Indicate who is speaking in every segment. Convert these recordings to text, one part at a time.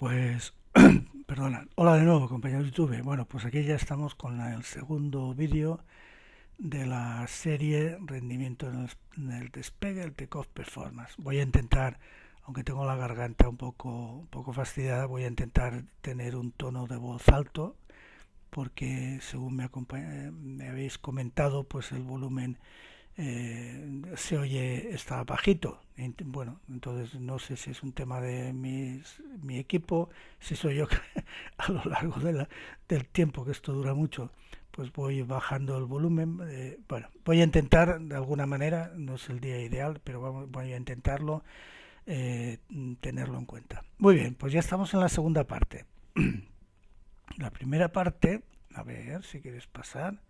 Speaker 1: Pues, perdona. Hola de nuevo, compañeros de YouTube. Bueno, pues aquí ya estamos con el segundo vídeo de la serie Rendimiento en el despegue, el Takeoff Performance. Voy a intentar, aunque tengo la garganta un poco fastidiada, voy a intentar tener un tono de voz alto, porque según me habéis comentado, pues el volumen se oye, está bajito. Bueno, entonces no sé si es un tema de mi equipo, si soy yo que a lo largo del tiempo, que esto dura mucho, pues voy bajando el volumen. Bueno, voy a intentar de alguna manera, no es el día ideal, pero voy a intentarlo, tenerlo en cuenta. Muy bien, pues ya estamos en la segunda parte. La primera parte, a ver si quieres pasar.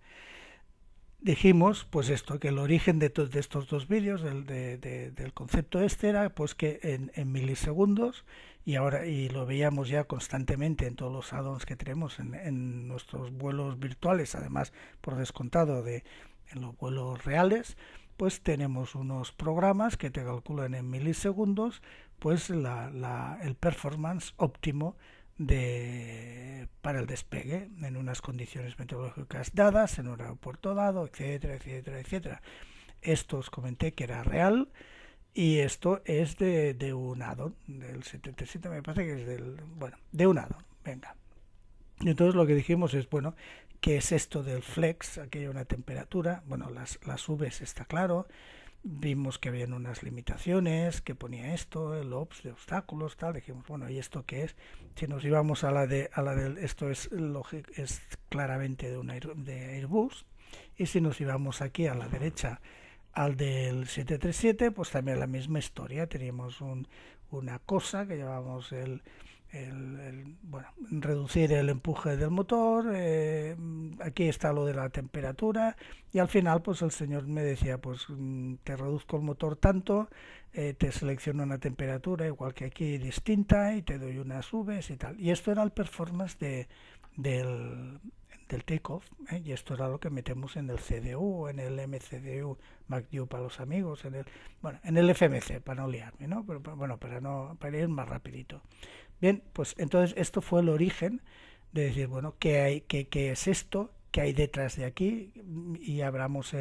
Speaker 1: Dijimos pues esto, que el origen de estos dos vídeos del concepto este era pues que en milisegundos, y lo veíamos ya constantemente en todos los add-ons que tenemos en nuestros vuelos virtuales, además por descontado en los vuelos reales, pues tenemos unos programas que te calculan en milisegundos pues el performance óptimo para el despegue en unas condiciones meteorológicas dadas, en un aeropuerto dado, etcétera, etcétera, etcétera. Esto os comenté que era real, y esto es de un addon del 77, me parece que es de un addon. Venga. Y entonces lo que dijimos es, bueno, ¿qué es esto del flex? Aquí hay una temperatura, bueno, las Vs está claro. Vimos que habían unas limitaciones, que ponía esto, el OPS de obstáculos, tal. Dijimos, bueno, ¿y esto qué es? Si nos íbamos esto es claramente de Airbus. Y si nos íbamos aquí a la derecha al del 737, pues también la misma historia. Teníamos una cosa que llamamos bueno, reducir el empuje del motor. Aquí está lo de la temperatura, y al final pues el señor me decía, pues te reduzco el motor tanto, te selecciono una temperatura igual que aquí distinta y te doy unas Vs y tal. Y esto era el performance del, del takeoff, y esto era lo que metemos en el CDU, en el MCDU, MacDU para los amigos, en el FMC, para no liarme, ¿no? Pero bueno, para ir más rapidito. Bien, pues entonces esto fue el origen de decir, bueno, ¿qué es esto? ¿Qué hay detrás de aquí? Y abramos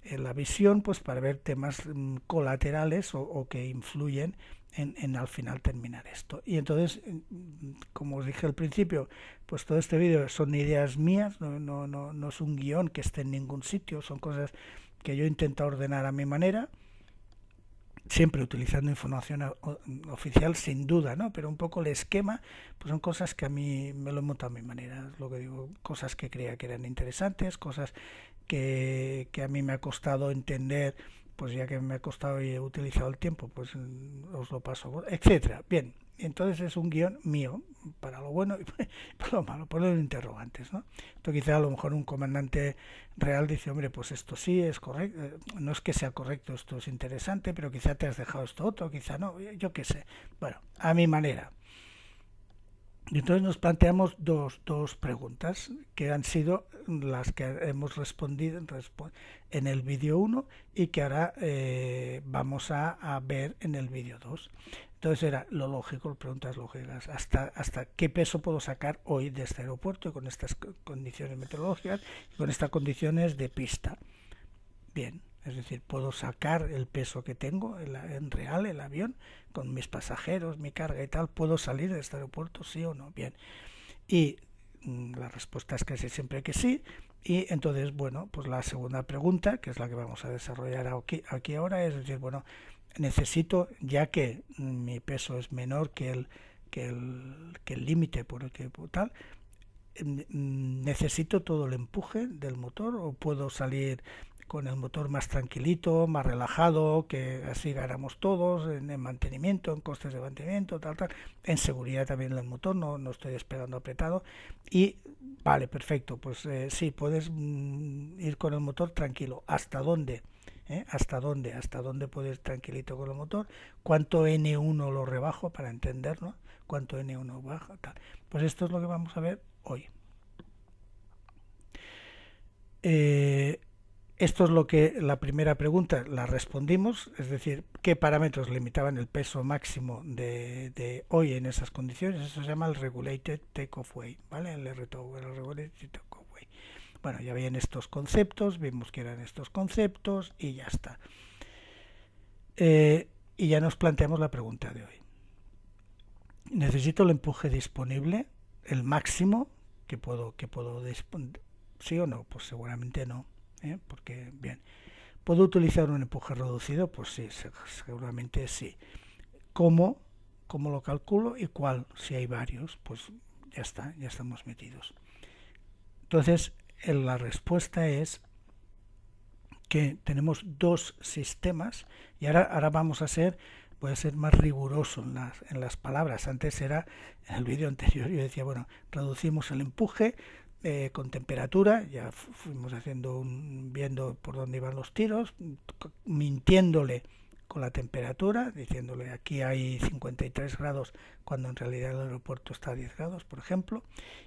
Speaker 1: la visión pues para ver temas colaterales o que influyen en al final terminar esto. Y entonces, como os dije al principio, pues todo este vídeo son ideas mías, no es un guión que esté en ningún sitio, son cosas que yo intento ordenar a mi manera, siempre utilizando información oficial, sin duda, ¿no? Pero un poco el esquema, pues son cosas que a mí me lo he montado a mi manera, es lo que digo, cosas que creía que eran interesantes, cosas que a mí me ha costado entender, pues ya que me ha costado y he utilizado el tiempo, pues os lo paso, etcétera. Bien, entonces es un guión mío, para lo bueno y para lo malo, poner interrogantes, ¿no? Esto quizá a lo mejor un comandante real dice, hombre, pues esto sí es correcto, no es que sea correcto, esto es interesante, pero quizá te has dejado esto otro, quizá no, yo qué sé. Bueno, a mi manera. Y entonces nos planteamos dos preguntas que han sido las que hemos respondido en el vídeo 1 y que ahora vamos a ver en el vídeo 2. Entonces era lo lógico, preguntas lógicas, hasta qué peso puedo sacar hoy de este aeropuerto y con estas condiciones meteorológicas y con estas condiciones de pista. Bien, es decir, puedo sacar el peso que tengo en real, el avión, con mis pasajeros, mi carga y tal, puedo salir de este aeropuerto, sí o no. Bien, y la respuesta es casi siempre que sí. Y entonces, bueno, pues la segunda pregunta, que es la que vamos a desarrollar aquí ahora, es decir, bueno, necesito, ya que mi peso es menor que el límite por el que tal, necesito todo el empuje del motor, o puedo salir con el motor más tranquilito, más relajado, que así ganamos todos en mantenimiento, en costes de mantenimiento, tal, en seguridad también del motor, no estoy despegando apretado. Y vale, perfecto, pues sí, puedes ir con el motor tranquilo. ¿Hasta dónde? ¿Hasta dónde puedes ir tranquilito con el motor? ¿Cuánto N1 lo rebajo para entenderlo? ¿Cuánto N1 baja? Tal. Pues esto es lo que vamos a ver hoy. esto es lo que la primera pregunta la respondimos, es decir, qué parámetros limitaban el peso máximo de hoy en esas condiciones. Eso se llama el Regulated Takeoff Weight, ¿vale? El RTO, el Regulated Takeoff Weight. Bueno, ya habían estos conceptos, vimos que eran estos conceptos y ya está. Y ya nos planteamos la pregunta de hoy. ¿Necesito el empuje disponible, el máximo que puedo disponer? ¿Sí o no? Pues seguramente no. Porque, bien, ¿puedo utilizar un empuje reducido? Pues sí, seguramente sí. ¿Cómo lo calculo y cuál? Si hay varios, pues ya está, ya estamos metidos. Entonces, la respuesta es que tenemos dos sistemas y ahora voy a ser más riguroso en las palabras. Antes era, en el vídeo anterior yo decía, bueno, reducimos el empuje con temperatura, ya fuimos viendo por dónde iban los tiros, mintiéndole con la temperatura, diciéndole aquí hay 53 grados cuando en realidad el aeropuerto está a 10 grados, por ejemplo,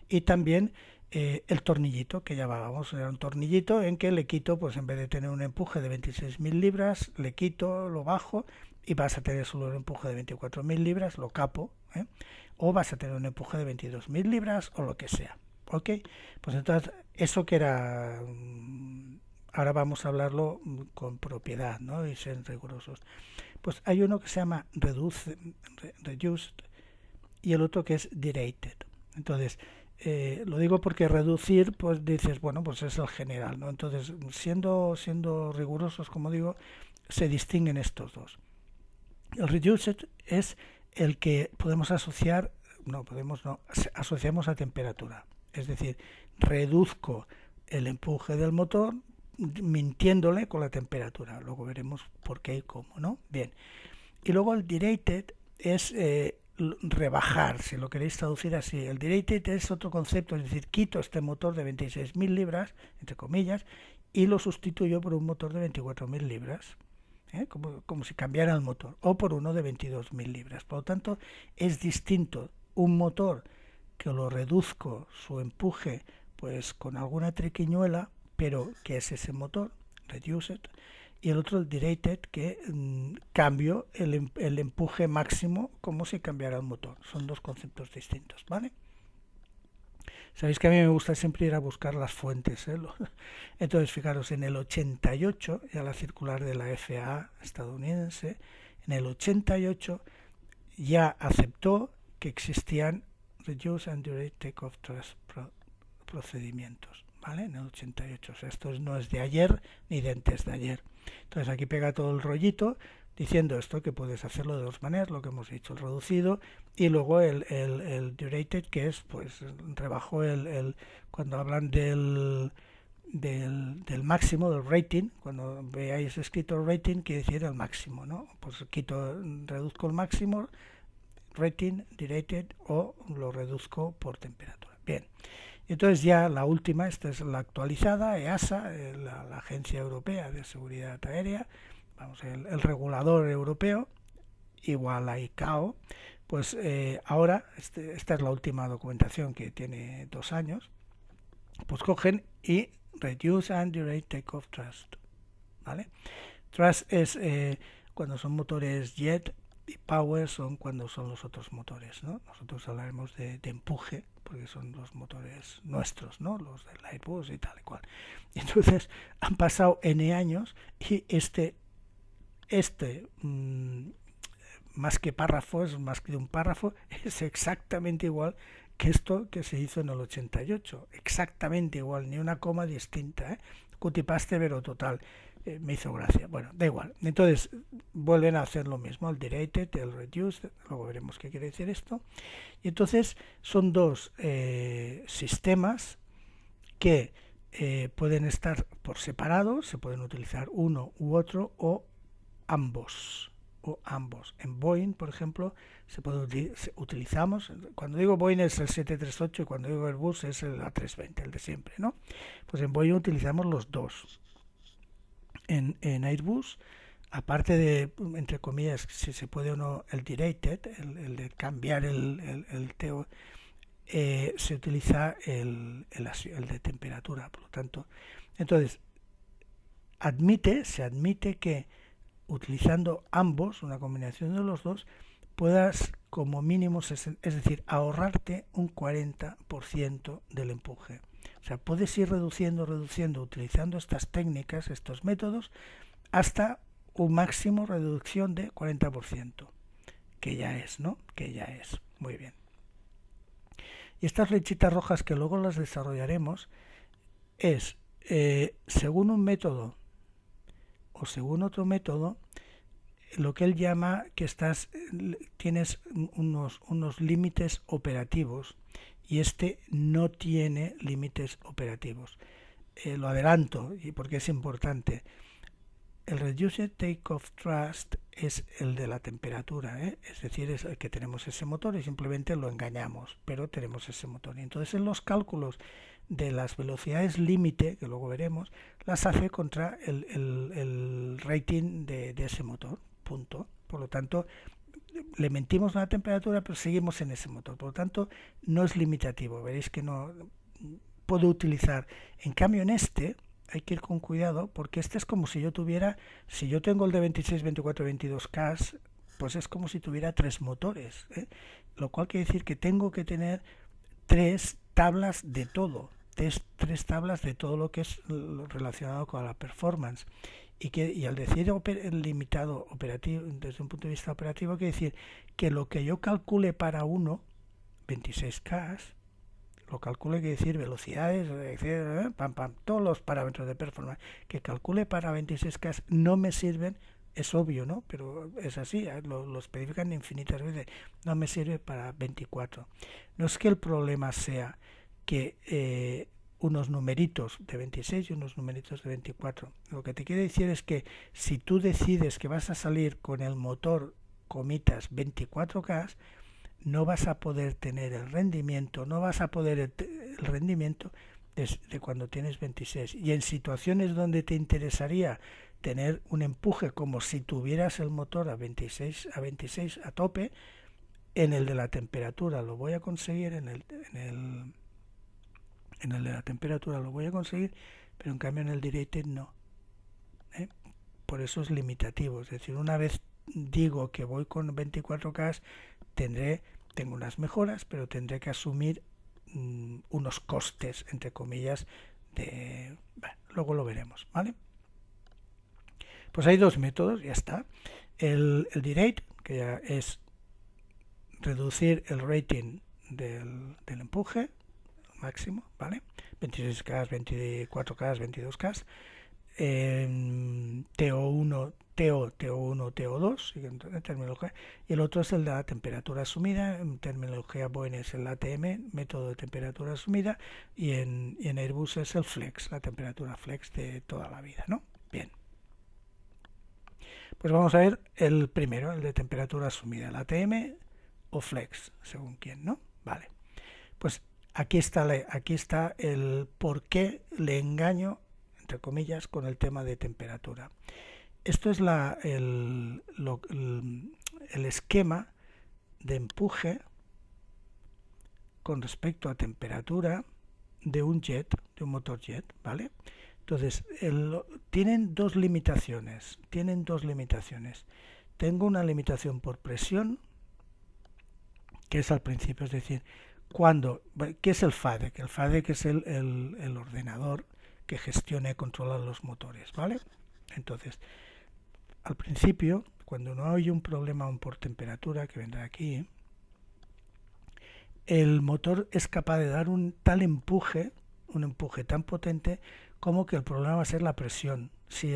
Speaker 1: y también el tornillito que llamábamos, era un tornillito en que le quito, pues en vez de tener un empuje de 26.000 libras, le quito, lo bajo y vas a tener solo un empuje de 24.000 libras, lo capo, o vas a tener un empuje de 22.000 libras o lo que sea. ¿Ok? Pues entonces, eso que era... Ahora vamos a hablarlo con propiedad, ¿no? Y ser rigurosos. Pues hay uno que se llama reduced y el otro que es derated. Entonces, lo digo porque reducir, pues dices, bueno, pues es el general, ¿no? Entonces, siendo rigurosos, como digo, se distinguen estos dos. El reduced es el que podemos asociar, asociamos a temperatura. Es decir, reduzco el empuje del motor mintiéndole con la temperatura. Luego veremos por qué y cómo, ¿no? Bien. Y luego el derated es rebajar, si lo queréis traducir así. El derated es otro concepto, es decir, quito este motor de 26.000 libras, entre comillas, y lo sustituyo por un motor de 24.000 libras. Como si cambiara el motor, o por uno de 22.000 libras. Por lo tanto, es distinto un motor que lo reduzco su empuje pues con alguna triquiñuela, pero que es ese motor, reduced, y el otro el derated, que cambio el empuje máximo como si cambiara el motor. Son dos conceptos distintos, ¿vale? Sabéis que a mí me gusta siempre ir a buscar las fuentes, ¿eh? Entonces, fijaros, en el 88, ya la circular de la FAA estadounidense, en el 88 ya aceptó que existían Reduce and Durate Takeoff Thrust procedimientos, ¿vale? En el 88, o sea, esto no es de ayer ni de antes de ayer. Entonces aquí pega todo el rollito diciendo esto, que puedes hacerlo de dos maneras, lo que hemos dicho, el reducido y luego el durated, que es, pues, rebajo cuando hablan del máximo, del rating, cuando veáis escrito rating, quiere decir el máximo, ¿no? Pues reduzco el máximo, rating, derated, o lo reduzco por temperatura. Bien, entonces ya la última, esta es la actualizada, EASA, la Agencia Europea de Seguridad Aérea, vamos, el regulador europeo, igual a ICAO, pues ahora, esta es la última documentación que tiene 2 años, pues cogen y Reduce and Durate Takeoff Thrust, ¿vale? Thrust es cuando son motores jet, y power son cuando son los otros motores, ¿no? Nosotros hablaremos de empuje, porque son los motores nuestros, ¿no? Los del Airbus y tal y cual. Y entonces han pasado N años y más que párrafo, es más que un párrafo, es exactamente igual que esto que se hizo en el 88. Exactamente igual, ni una coma distinta, ¿eh? Cutipaste, pero total. Me hizo gracia. Bueno, da igual. Entonces, vuelven a hacer lo mismo, el derated, el reduced, luego veremos qué quiere decir esto. Y entonces, son dos sistemas que pueden estar por separado, se pueden utilizar uno u otro o ambos. En Boeing, por ejemplo, utilizamos, cuando digo Boeing es el 738 y cuando digo Airbus es el A320, el de siempre, ¿no? Pues en Boeing utilizamos los dos. En Airbus, aparte de, entre comillas, si se puede o no, el derated, el de cambiar el TO, se utiliza el de temperatura, por lo tanto. Entonces, se admite que utilizando ambos, una combinación de los dos, puedas como mínimo, es decir, ahorrarte un 40% del empuje. O sea, puedes ir reduciendo, utilizando estas técnicas, estos métodos, hasta un máximo reducción de 40%, que ya es, ¿no? Que ya es. Muy bien. Y estas flechitas rojas, que luego las desarrollaremos, es según un método o según otro método, lo que él llama que tienes unos límites operativos, y este no tiene límites operativos. Lo adelanto y porque es importante. El Reduced Takeoff Thrust es el de la temperatura, es decir, es el que tenemos ese motor y simplemente lo engañamos, pero tenemos ese motor. Y entonces en los cálculos de las velocidades límite, que luego veremos, las hace contra el rating de ese motor, punto. Por lo tanto, le mentimos la temperatura, pero seguimos en ese motor. Por lo tanto, no es limitativo. Veréis que no puedo utilizar. En cambio, en este hay que ir con cuidado, porque este es como si yo tengo el de 26, 24, 22K, pues es como si tuviera 3 motores, lo cual quiere decir que tengo que tener 3 tablas de todo, 3 tablas de todo lo que es relacionado con la performance. Y al decir limitado operativo, desde un punto de vista operativo, quiere decir que lo que yo calcule para 26K, lo calcule, quiere decir velocidades, etcétera, todos los parámetros de performance que calcule para 26K no me sirven, es obvio, ¿no? Pero es así, lo especifican infinitas veces, no me sirve para 24. No es que el problema sea que unos numeritos de 26 y unos numeritos de 24. Lo que te quiere decir es que si tú decides que vas a salir con el motor, comitas, 24K, no vas a poder tener el rendimiento, el rendimiento de cuando tienes 26. Y en situaciones donde te interesaría tener un empuje como si tuvieras el motor a 26 a tope, en el de la temperatura lo voy a conseguir, en el de la temperatura lo voy a conseguir, pero en cambio en el directed no. Por eso es limitativo. Es decir, una vez digo que voy con 24K, tengo unas mejoras, pero tendré que asumir unos costes, entre comillas, luego lo veremos, ¿vale? Pues hay 2 métodos, ya está. El derate, que ya es reducir el rating del empuje máximo, ¿vale? 26K, 24K, 22K. TO1, TO2, y el otro es el de la temperatura asumida. En terminología Boeing es el ATM, método de temperatura asumida, y en Airbus es el flex, la temperatura flex de toda la vida, ¿no? Bien. Pues vamos a ver el primero, el de temperatura asumida, el ATM o flex, según quién, ¿no? Vale. Pues aquí está el por qué le engaño, entre comillas, con el tema de temperatura. Esto es el esquema de empuje con respecto a temperatura de un motor jet, ¿vale? Entonces, tienen dos limitaciones. Tengo una limitación por presión, que es al principio, es decir, ¿qué es el FADEC? El FADEC es el ordenador que gestiona y controla los motores, ¿vale? Entonces, al principio, cuando no hay un problema por temperatura, que vendrá aquí, el motor es capaz de dar un empuje tan potente como que el problema va a ser la presión. Si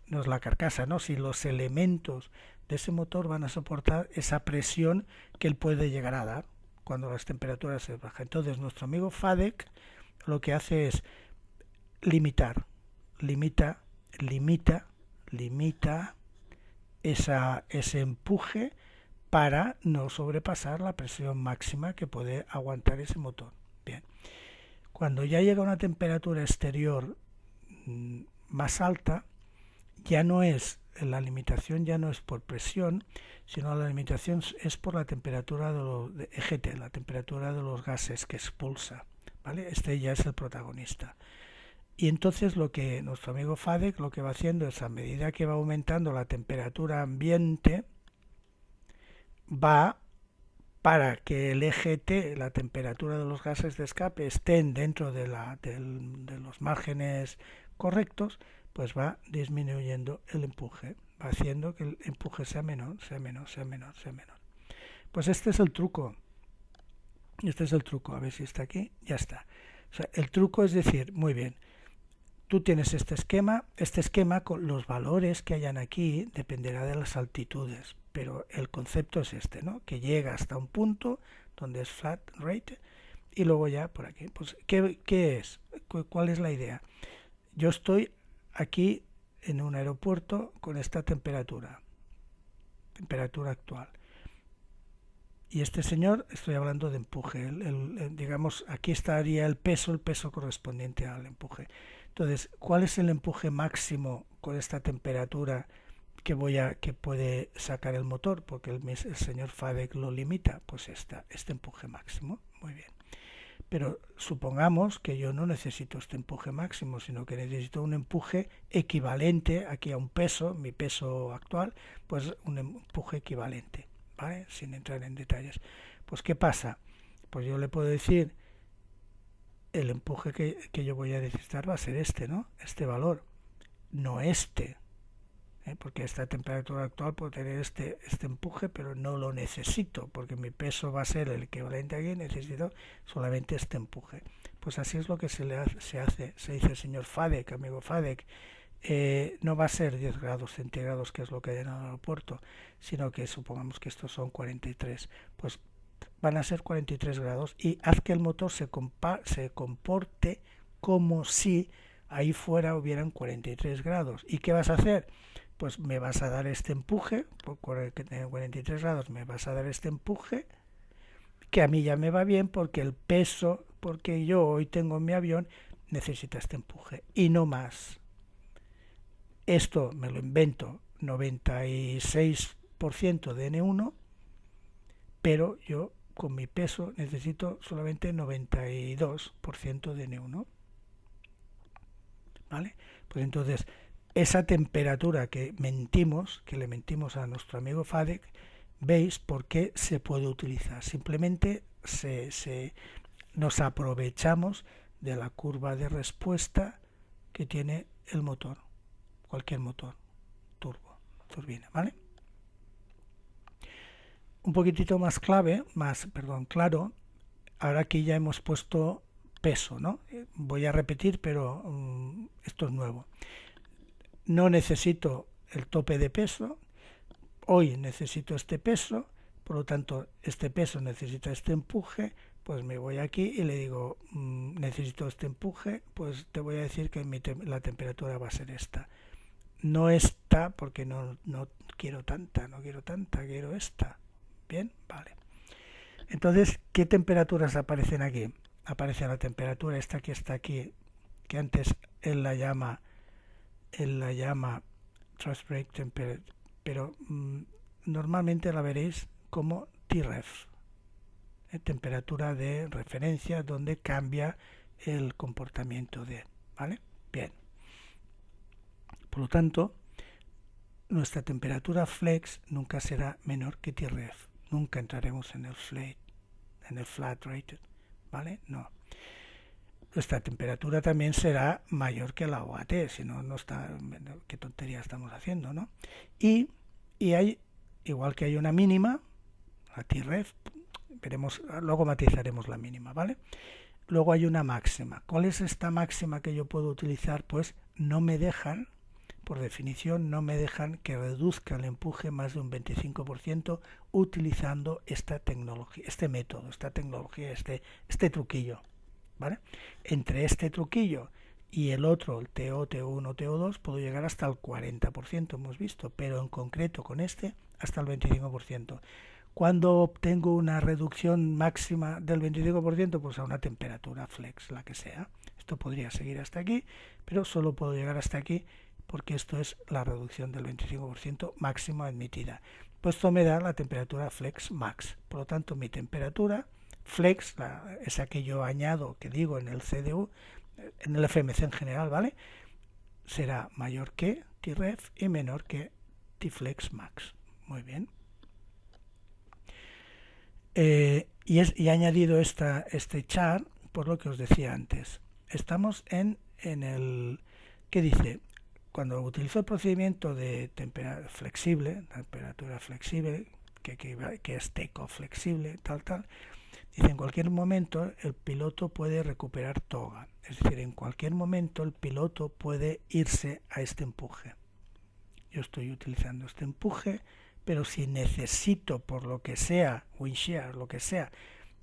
Speaker 1: no es la carcasa, ¿no? Si los elementos de ese motor van a soportar esa presión que él puede llegar a dar cuando las temperaturas se bajan. Entonces, nuestro amigo FADEC lo que hace es limita ese empuje para no sobrepasar la presión máxima que puede aguantar ese motor. Bien. Cuando ya llega a una temperatura exterior más alta, la limitación ya no es por presión, sino la limitación es por la temperatura de EGT, la temperatura de los gases que expulsa, ¿vale? Este ya es el protagonista. Y entonces lo que nuestro amigo FADEC lo que va haciendo es, a medida que va aumentando la temperatura ambiente, va, para que el eje T, la temperatura de los gases de escape, estén dentro de los márgenes correctos, pues va disminuyendo el empuje, va haciendo que el empuje sea menor, sea menor, sea menor, sea menor. Pues este es el truco. Este es el truco. A ver si está aquí. Ya está. O sea, el truco es decir, muy bien, tú tienes este esquema con los valores que hayan aquí dependerá de las altitudes, pero el concepto es este, ¿no? Que llega hasta un punto donde es flat rate y luego ya por aquí. Pues, ¿qué es? ¿Cuál es la idea? Yo estoy aquí en un aeropuerto con esta temperatura actual. Y este señor, estoy hablando de empuje, digamos, aquí estaría el peso correspondiente al empuje. Entonces, ¿cuál es el empuje máximo con esta temperatura que puede sacar el motor? Porque el señor FADEC lo limita, pues este empuje máximo, muy bien. Pero supongamos que yo no necesito este empuje máximo, sino que necesito un empuje equivalente aquí a un peso, mi peso actual, pues un empuje equivalente. ¿Vale? Sin entrar en detalles. Pues ¿qué pasa? Pues yo le puedo decir el empuje que yo voy a necesitar va a ser este, ¿no? Este valor, no este. Porque esta temperatura actual puede tener este empuje, pero no lo necesito, porque mi peso va a ser el equivalente aquí, necesito solamente este empuje. Pues así es lo que se dice, señor FADEC, amigo FADEC, no va a ser 10 grados centígrados, que es lo que hay en el aeropuerto, sino que supongamos que estos son 43, pues van a ser 43 grados y haz que el motor se comporte como si ahí fuera hubieran 43 grados. ¿Y qué vas a hacer? Pues me vas a dar este empuje, por 43 grados me vas a dar este empuje, que a mí ya me va bien porque el peso, porque yo hoy tengo en mi avión, necesita este empuje y no más. Esto me lo invento, 96% de N1, pero yo con mi peso necesito solamente 92% de N1. ¿Vale? Pues entonces, esa temperatura que le mentimos a nuestro amigo FADEC, veis por qué se puede utilizar. Simplemente nos aprovechamos de la curva de respuesta que tiene el motor. Cualquier motor, turbina, ¿vale? Un poquitito más claro, ahora aquí ya hemos puesto peso, ¿no? Voy a repetir, pero esto es nuevo. No necesito el tope de peso, hoy necesito este peso, por lo tanto este peso necesita este empuje, pues me voy aquí y le digo, necesito este empuje, pues te voy a decir que la temperatura va a ser esta. No esta, porque no quiero tanta, quiero esta. Bien, vale. Entonces, ¿qué temperaturas aparecen aquí? Aparece la temperatura esta que está aquí, que antes él la llama thrust break temperature, pero normalmente la veréis como TREF, temperatura de referencia, donde cambia el comportamiento de, ¿vale? Bien. Por lo tanto, nuestra temperatura flex nunca será menor que TREF. Nunca entraremos en el flat rate, ¿vale? No. Nuestra temperatura también será mayor que la OAT, si no, qué tontería estamos haciendo, ¿no? Y hay, igual que hay una mínima, la TREF, luego matizaremos la mínima, ¿vale? Luego hay una máxima. ¿Cuál es esta máxima que yo puedo utilizar? Pues no me dejan, por definición, no me dejan que reduzca el empuje más de un 25% utilizando esta tecnología, este método, esta tecnología, este truquillo, ¿vale? Entre este truquillo y el otro, el TO, TO1, TO2, puedo llegar hasta el 40%, hemos visto, pero en concreto con este hasta el 25%. Cuando obtengo una reducción máxima del 25%, pues a una temperatura flex, la que sea. Esto podría seguir hasta aquí, pero solo puedo llegar hasta aquí porque esto es la reducción del 25% máxima admitida. Pues esto me da la temperatura flex max. Por lo tanto, mi temperatura flex, esa que yo añado, que digo en el CDU, en el FMC en general, ¿vale? Será mayor que Tref y menor que Tflex max. Muy bien. Y he añadido este chart por lo que os decía antes. Estamos en el que dice, cuando utilizo el procedimiento de temperatura flexible, que es takeoff flexible, tal, dice, en cualquier momento el piloto puede recuperar toga. Es decir, en cualquier momento el piloto puede irse a este empuje. Yo estoy utilizando este empuje, pero si necesito, por lo que sea, wind shear, lo que sea,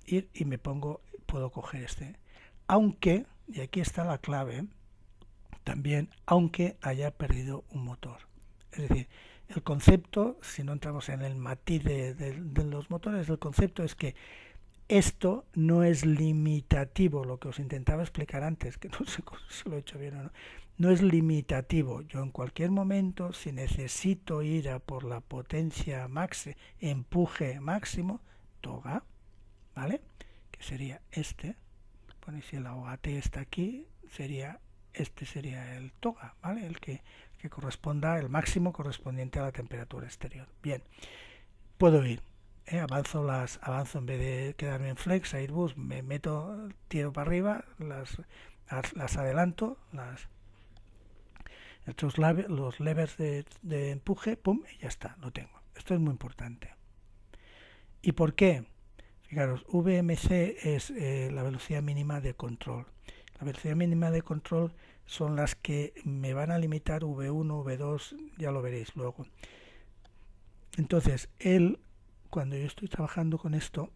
Speaker 1: ir y puedo coger este. Aunque, y aquí está la clave, también, aunque haya perdido un motor. Es decir, el concepto, si no entramos en el matiz de los motores, el concepto es que esto no es limitativo, lo que os intentaba explicar antes, que no sé si lo he hecho bien o no. No es limitativo. Yo en cualquier momento, si necesito ir a por la potencia máxima, empuje máximo, toga, ¿vale? Que sería este. Bueno, si el OAT está aquí, este sería el toga, ¿vale? El que corresponda, el máximo correspondiente a la temperatura exterior. Bien, puedo ir. Avanzo en vez de quedarme en flex, airbus, me meto, tiro para arriba, las adelanto, los levers de empuje, pum, y ya está, lo tengo. Esto es muy importante. ¿Y por qué? Fijaros, VMC es la velocidad mínima de control. La velocidad mínima de control son las que me van a limitar V1, V2, ya lo veréis luego. Entonces, cuando yo estoy trabajando con esto,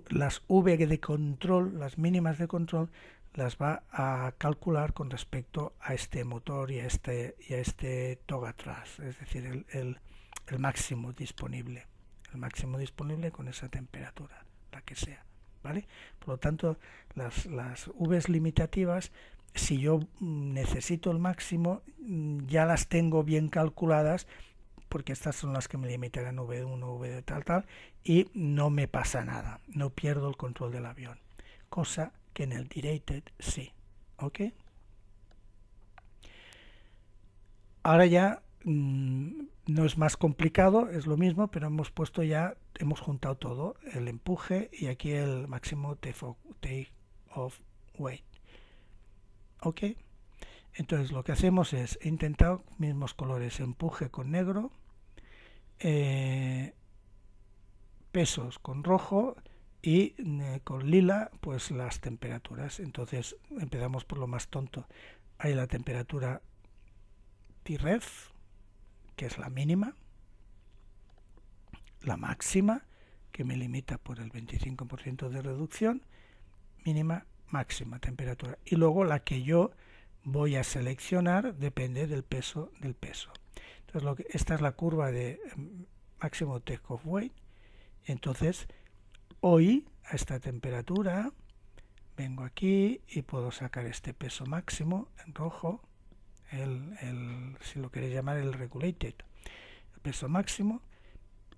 Speaker 1: las V de control, las mínimas de control, las va a calcular con respecto a este motor y a este toga atrás, es decir, el máximo disponible. El máximo disponible con esa temperatura, la que sea, ¿vale? Por lo tanto, las V's limitativas, si yo necesito el máximo, ya las tengo bien calculadas, porque estas son las que me limitarán V1, V tal, y no me pasa nada, no pierdo el control del avión, cosa que en el Derated sí, ¿ok? Ahora ya no es más complicado, es lo mismo, pero hemos juntado todo, el empuje y aquí el máximo take off weight, ¿ok? Entonces lo que hacemos es intentar mismos colores, empuje con negro, pesos con rojo y con lila pues las temperaturas. Entonces empezamos por lo más tonto. Hay la temperatura Tref, que es la mínima, la máxima, que me limita por el 25% de reducción, mínima, máxima temperatura, y luego la que yo voy a seleccionar depende del peso del peso. Entonces esta es la curva de máximo take-off weight. Entonces hoy a esta temperatura vengo aquí y puedo sacar este peso máximo en rojo, si lo queréis llamar el regulated, el peso máximo,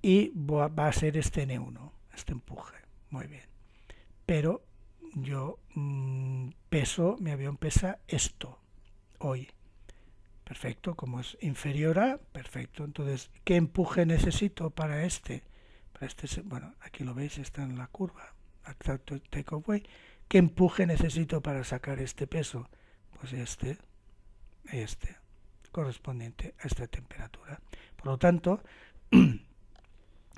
Speaker 1: y va a ser este N1, este empuje. Muy bien, pero yo mi avión pesa esto hoy. Perfecto, como es inferior a, perfecto. Entonces, ¿qué empuje necesito para este? Bueno, aquí lo veis, está en la curva, take-off weight. ¿Qué empuje necesito para sacar este peso? Pues este, correspondiente a esta temperatura. Por lo tanto,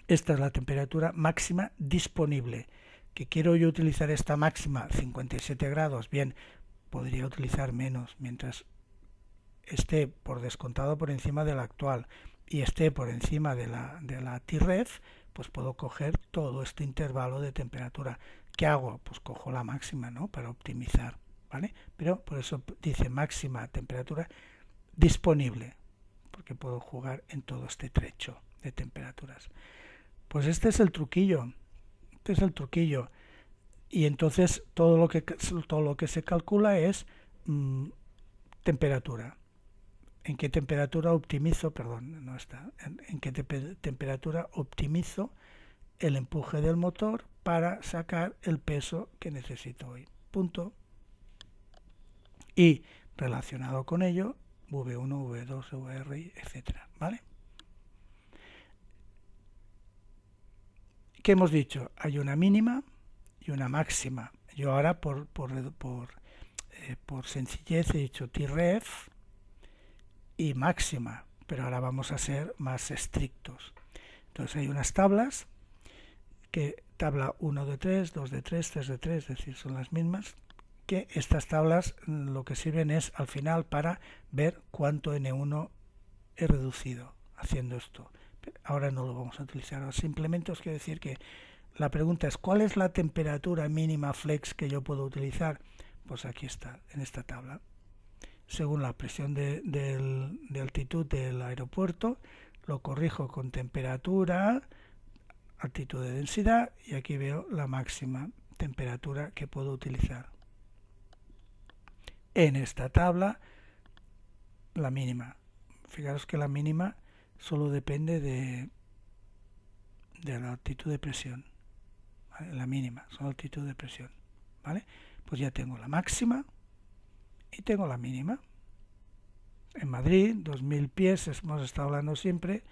Speaker 1: esta es la temperatura máxima disponible. ¿Que quiero yo utilizar esta máxima? 57 grados. Bien, podría utilizar menos, mientras esté por descontado por encima de la actual y esté por encima de la Tref, pues puedo coger todo este intervalo de temperatura. ¿Qué hago? Pues cojo la máxima, ¿no? Para optimizar, ¿vale? Pero por eso dice máxima temperatura disponible, porque puedo jugar en todo este trecho de temperaturas. Pues este es el truquillo. Y entonces todo lo que se calcula es temperatura. ¿En qué temperatura optimizo? Perdón, no está. ¿En qué temperatura optimizo el empuje del motor para sacar el peso que necesito hoy? Punto. y relacionado con ello V1, V2, VR, etcétera, ¿vale? ¿Qué hemos dicho? Hay una mínima y una máxima. Yo ahora por sencillez he dicho Tref y máxima, pero ahora vamos a ser más estrictos. Entonces hay unas tablas, que tabla 1 de 3, 2 de 3, 3 de 3, es decir, son las mismas, que estas tablas lo que sirven es al final para ver cuánto N1 he reducido haciendo esto. Ahora no lo vamos a utilizar, ahora simplemente os quiero decir que la pregunta es ¿cuál es la temperatura mínima flex que yo puedo utilizar? Pues aquí está, en esta tabla. Según la presión de altitud del aeropuerto, lo corrijo con temperatura, altitud de densidad y aquí veo la máxima temperatura que puedo utilizar. En esta tabla, la mínima. Fijaros que la mínima solo depende de la altitud de presión. ¿Vale? La mínima, solo altitud de presión. ¿Vale? Pues ya tengo la máxima y tengo la mínima. En Madrid, 2000 pies, hemos estado hablando siempre,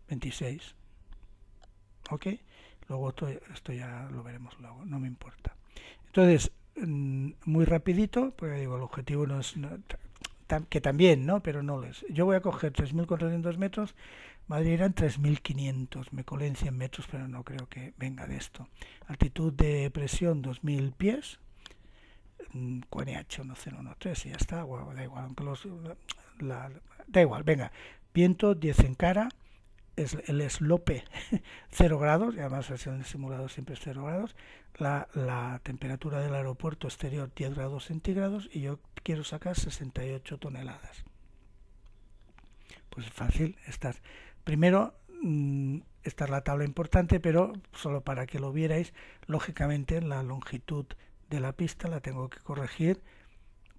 Speaker 1: 26. ¿Ok? Luego esto ya lo veremos luego, no me importa. Entonces, muy rapidito, porque digo, el objetivo no es... que también, ¿no? Pero no les. Yo voy a coger 3.400 metros, Madrid eran 3.500, me colé en 100 metros, pero no creo que venga de esto. Altitud de presión 2.000 pies, QNH 1013 y ya está, bueno, da igual, aunque da igual, venga, viento 10 en cara, el slope 0 grados, y además en el simulador siempre es 0 grados, la temperatura del aeropuerto exterior 10 grados centígrados y yo quiero sacar 68 toneladas. Pues es fácil, primero, esta es la tabla importante, pero solo para que lo vierais, lógicamente la longitud de la pista la tengo que corregir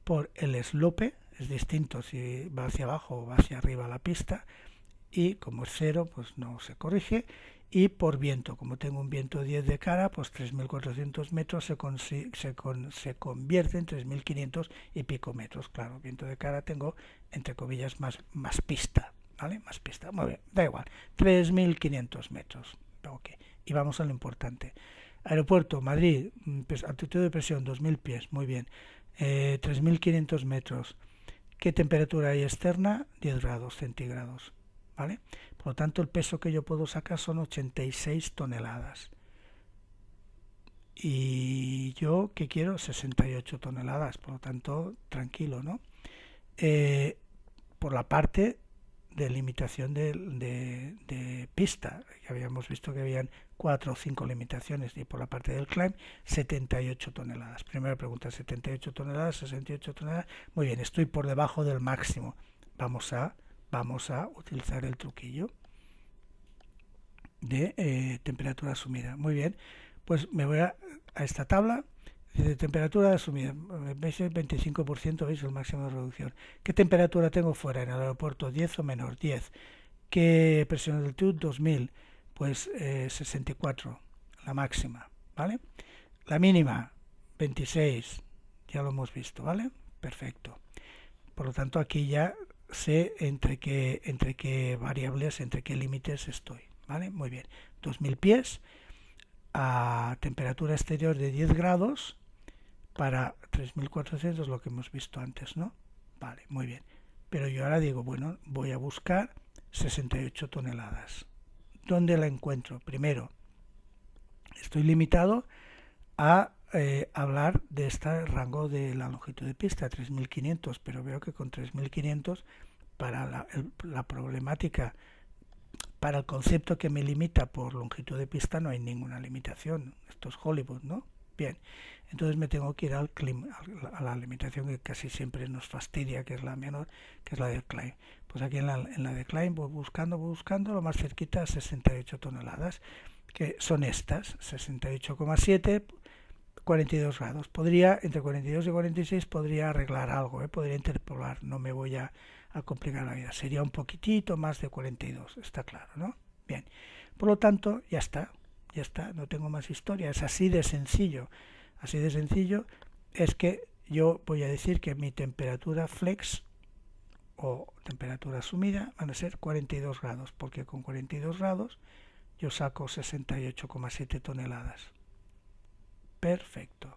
Speaker 1: por el slope, es distinto si va hacia abajo o va hacia arriba la pista, y como es 0 pues no se corrige, y por viento, como tengo un viento 10 de cara, pues 3.400 metros se convierte en 3.500 y pico metros. Claro, viento de cara tengo entre comillas más pista, ¿vale? Más pista, muy bien, da igual, 3.500 metros. Okay. Y vamos a lo importante. Aeropuerto, Madrid, altitud de presión 2.000 pies, muy bien, 3.500 metros. ¿Qué temperatura hay externa? 10 grados centígrados, ¿vale? Por lo tanto, el peso que yo puedo sacar son 86 toneladas. Y yo, ¿qué quiero? 68 toneladas, por lo tanto, tranquilo, ¿no? Por la parte de limitación de pista, que habíamos visto que habían 4 o 5 limitaciones, y por la parte del climb 78 toneladas. Primera pregunta, 78 toneladas, 68 toneladas, muy bien, estoy por debajo del máximo. Vamos a utilizar el truquillo de temperatura asumida. Muy bien, pues me voy a esta tabla de temperatura asumida, veis el 25%, veis el máximo de reducción. ¿Qué temperatura tengo fuera en el aeropuerto? 10 o menor, 10. ¿Qué presión de altitud? 2000, pues 64, la máxima, ¿vale? La mínima, 26, ya lo hemos visto, ¿vale? Perfecto. Por lo tanto, aquí ya sé entre qué variables, entre qué límites estoy, ¿vale? Muy bien. 2000 pies a temperatura exterior de 10 grados para 3400, lo que hemos visto antes, ¿no? Vale, muy bien. Pero yo ahora digo, bueno, voy a buscar 68 toneladas. ¿Dónde la encuentro? Primero, estoy limitado a hablar de este rango de la longitud de pista, 3500, pero veo que con 3500 para la problemática, para el concepto que me limita por longitud de pista no hay ninguna limitación. Esto es Hollywood, ¿no? Bien, entonces me tengo que ir a la limitación que casi siempre nos fastidia, que es la menor, que es la del climb. Pues aquí en la de climb voy buscando, lo más cerquita, 68 toneladas, que son estas, 68,7, 42 grados. Podría, entre 42 y 46, podría arreglar algo, podría interpolar, no me voy a complicar la vida. Sería un poquitito más de 42, está claro, ¿no? Bien, por lo tanto, ya está, no tengo más historia, es así de sencillo. Así de sencillo es que yo voy a decir que mi temperatura flex o temperatura asumida van a ser 42 grados, porque con 42 grados yo saco 68,7 toneladas. Perfecto.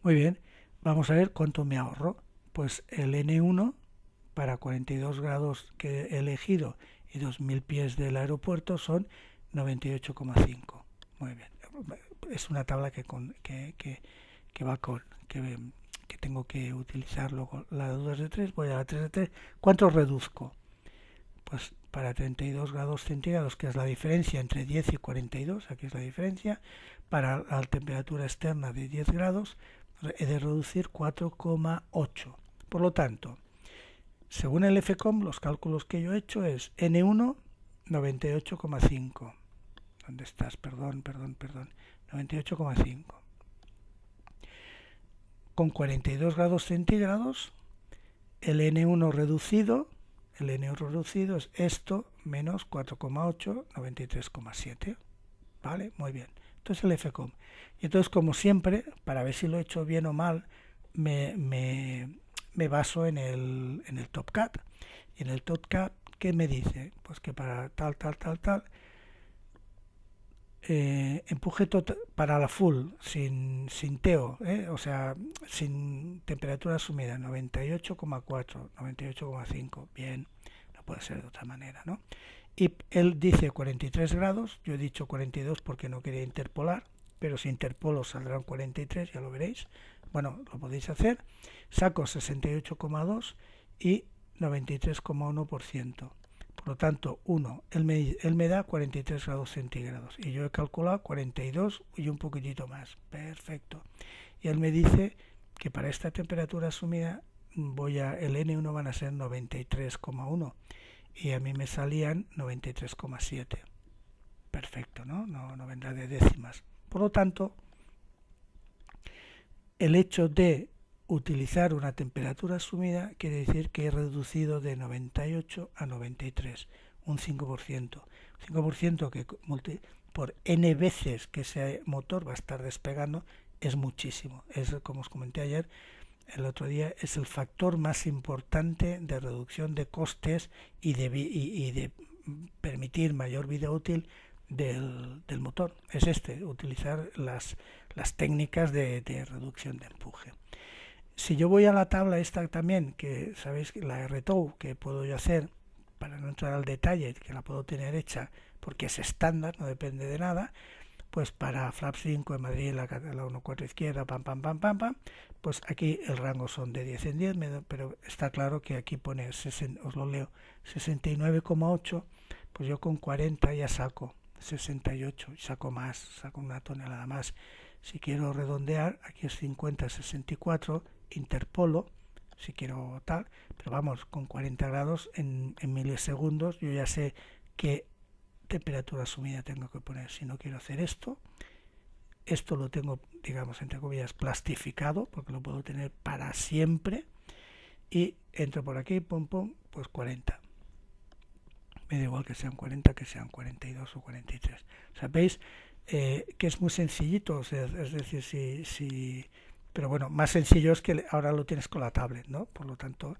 Speaker 1: Muy bien, vamos a ver cuánto me ahorro. Pues el N1 para 42 grados que he elegido y 2000 pies del aeropuerto son 98,5. Muy bien. Es una tabla que va con que tengo que utilizar luego la 2 de 3, voy a la 3 de 3. ¿Cuánto reduzco? Pues para 32 grados centígrados, que es la diferencia entre 10 y 42, aquí es la diferencia, para la temperatura externa de 10 grados, he de reducir 4,8. Por lo tanto, según el FCOM, los cálculos que yo he hecho es N1 98,5. ¿Dónde estás? Perdón. 98,5. Con 42 grados centígrados, el N1 reducido es esto menos 4,8, 93,7. ¿Vale? Muy bien. Entonces el FCOM. Y entonces, como siempre, para ver si lo he hecho bien o mal, me baso en el TopCat. Y en el TopCat, ¿qué me dice? Pues que para tal, empuje total para la full, sin TEO, o sea, sin temperatura asumida, 98,4, 98,5, bien, no puede ser de otra manera, ¿no? Y él dice 43 grados, yo he dicho 42 porque no quería interpolar, pero si interpolo saldrán 43, ya lo veréis. Bueno, lo podéis hacer. Saco 68,2 y 93,1%. Por lo tanto, él me da 43 grados centígrados y yo he calculado 42 y un poquitito más. Perfecto. Y él me dice que para esta temperatura asumida el N1 van a ser 93,1 y a mí me salían 93,7. Perfecto, ¿no? No vendrá de décimas. Por lo tanto, el hecho de utilizar una temperatura asumida quiere decir que he reducido de 98 a 93, un 5%. 5% que por n veces que ese motor va a estar despegando es muchísimo. Es, como os comenté ayer, el otro día, es el factor más importante de reducción de costes y de permitir mayor vida útil del motor. Es utilizar las técnicas de reducción de empuje. Si yo voy a la tabla esta también, que sabéis la RTOW que puedo yo hacer, para no entrar al detalle, que la puedo tener hecha porque es estándar, no depende de nada, pues para Flap 5 en Madrid, la 1.4 izquierda, pam, pues aquí el rango son de 10 en 10, pero está claro que aquí pone, os lo leo, 69,8, pues yo con 40 ya saco 68, y saco una tonelada más. Si quiero redondear, aquí es 50, 64, interpolo, si quiero tal, pero vamos, con 40 grados en milisegundos yo ya sé qué temperatura asumida tengo que poner. Si no quiero hacer esto lo tengo, digamos, entre comillas, plastificado, porque lo puedo tener para siempre, y entro por aquí, pum, pues 40. Me da igual que sean 40, que sean 42 o 43. O sea, veis que es muy sencillito, o sea, es decir, pero bueno, más sencillo es que ahora lo tienes con la tablet, ¿no? Por lo tanto,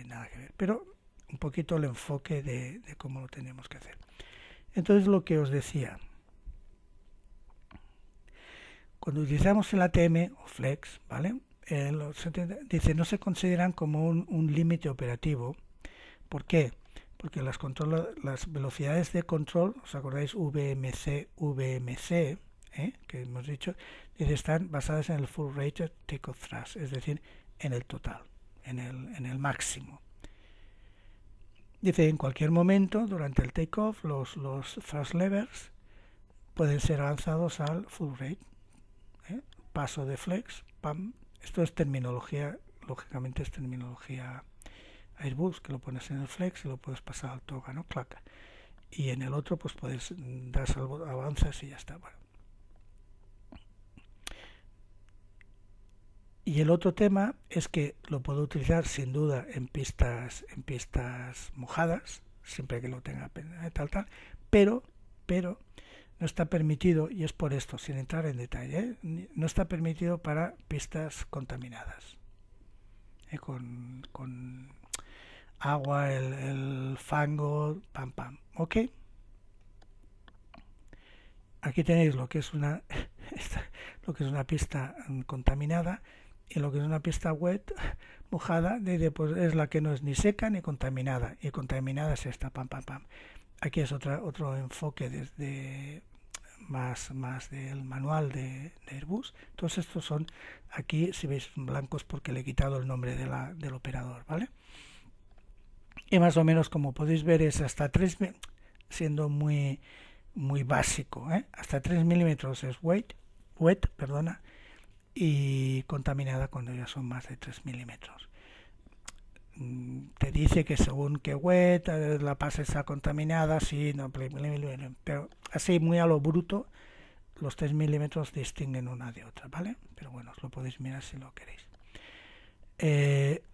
Speaker 1: nada que ver. Pero un poquito el enfoque de cómo lo tenemos que hacer. Entonces, lo que os decía, cuando utilizamos el ATM o Flex, ¿vale? Dice, no se consideran como un límite operativo. ¿Por qué? Porque las velocidades de control, ¿os acordáis? VMC, que hemos dicho, dice, están basadas en el full rated takeoff thrust, es decir, en el total, en el máximo. Dice, en cualquier momento, durante el takeoff, los thrust levers pueden ser avanzados al full rate. Paso de flex, pam. Esto es terminología, lógicamente es terminología Airbus, que lo pones en el flex y lo puedes pasar al toga, ¿no? Clac. Y en el otro, pues puedes avanzas y ya está. Bueno. Y el otro tema es que lo puedo utilizar sin duda en pistas mojadas, siempre que lo tenga tal, pero no está permitido, y es por esto, sin entrar en detalle, no está permitido para pistas contaminadas, con agua, el fango, pam pam, ¿ok? Aquí tenéis lo que es una pista contaminada, y lo que es una pista wet, mojada, pues es la que no es ni seca ni contaminada, y contaminada es esta, pam pam pam. Aquí es otro enfoque desde más del manual de Airbus. Todos estos son, aquí si veis blancos porque le he quitado el nombre del operador, ¿vale? Y más o menos, como podéis ver, es hasta 3, siendo muy básico, hasta 3 milímetros es wet, y contaminada cuando ya son más de 3 milímetros. Te dice que según que wet, la pasa está contaminada, sí, no, pero así muy a lo bruto, los 3 milímetros distinguen una de otra, ¿vale? Pero bueno, os lo podéis mirar si lo queréis.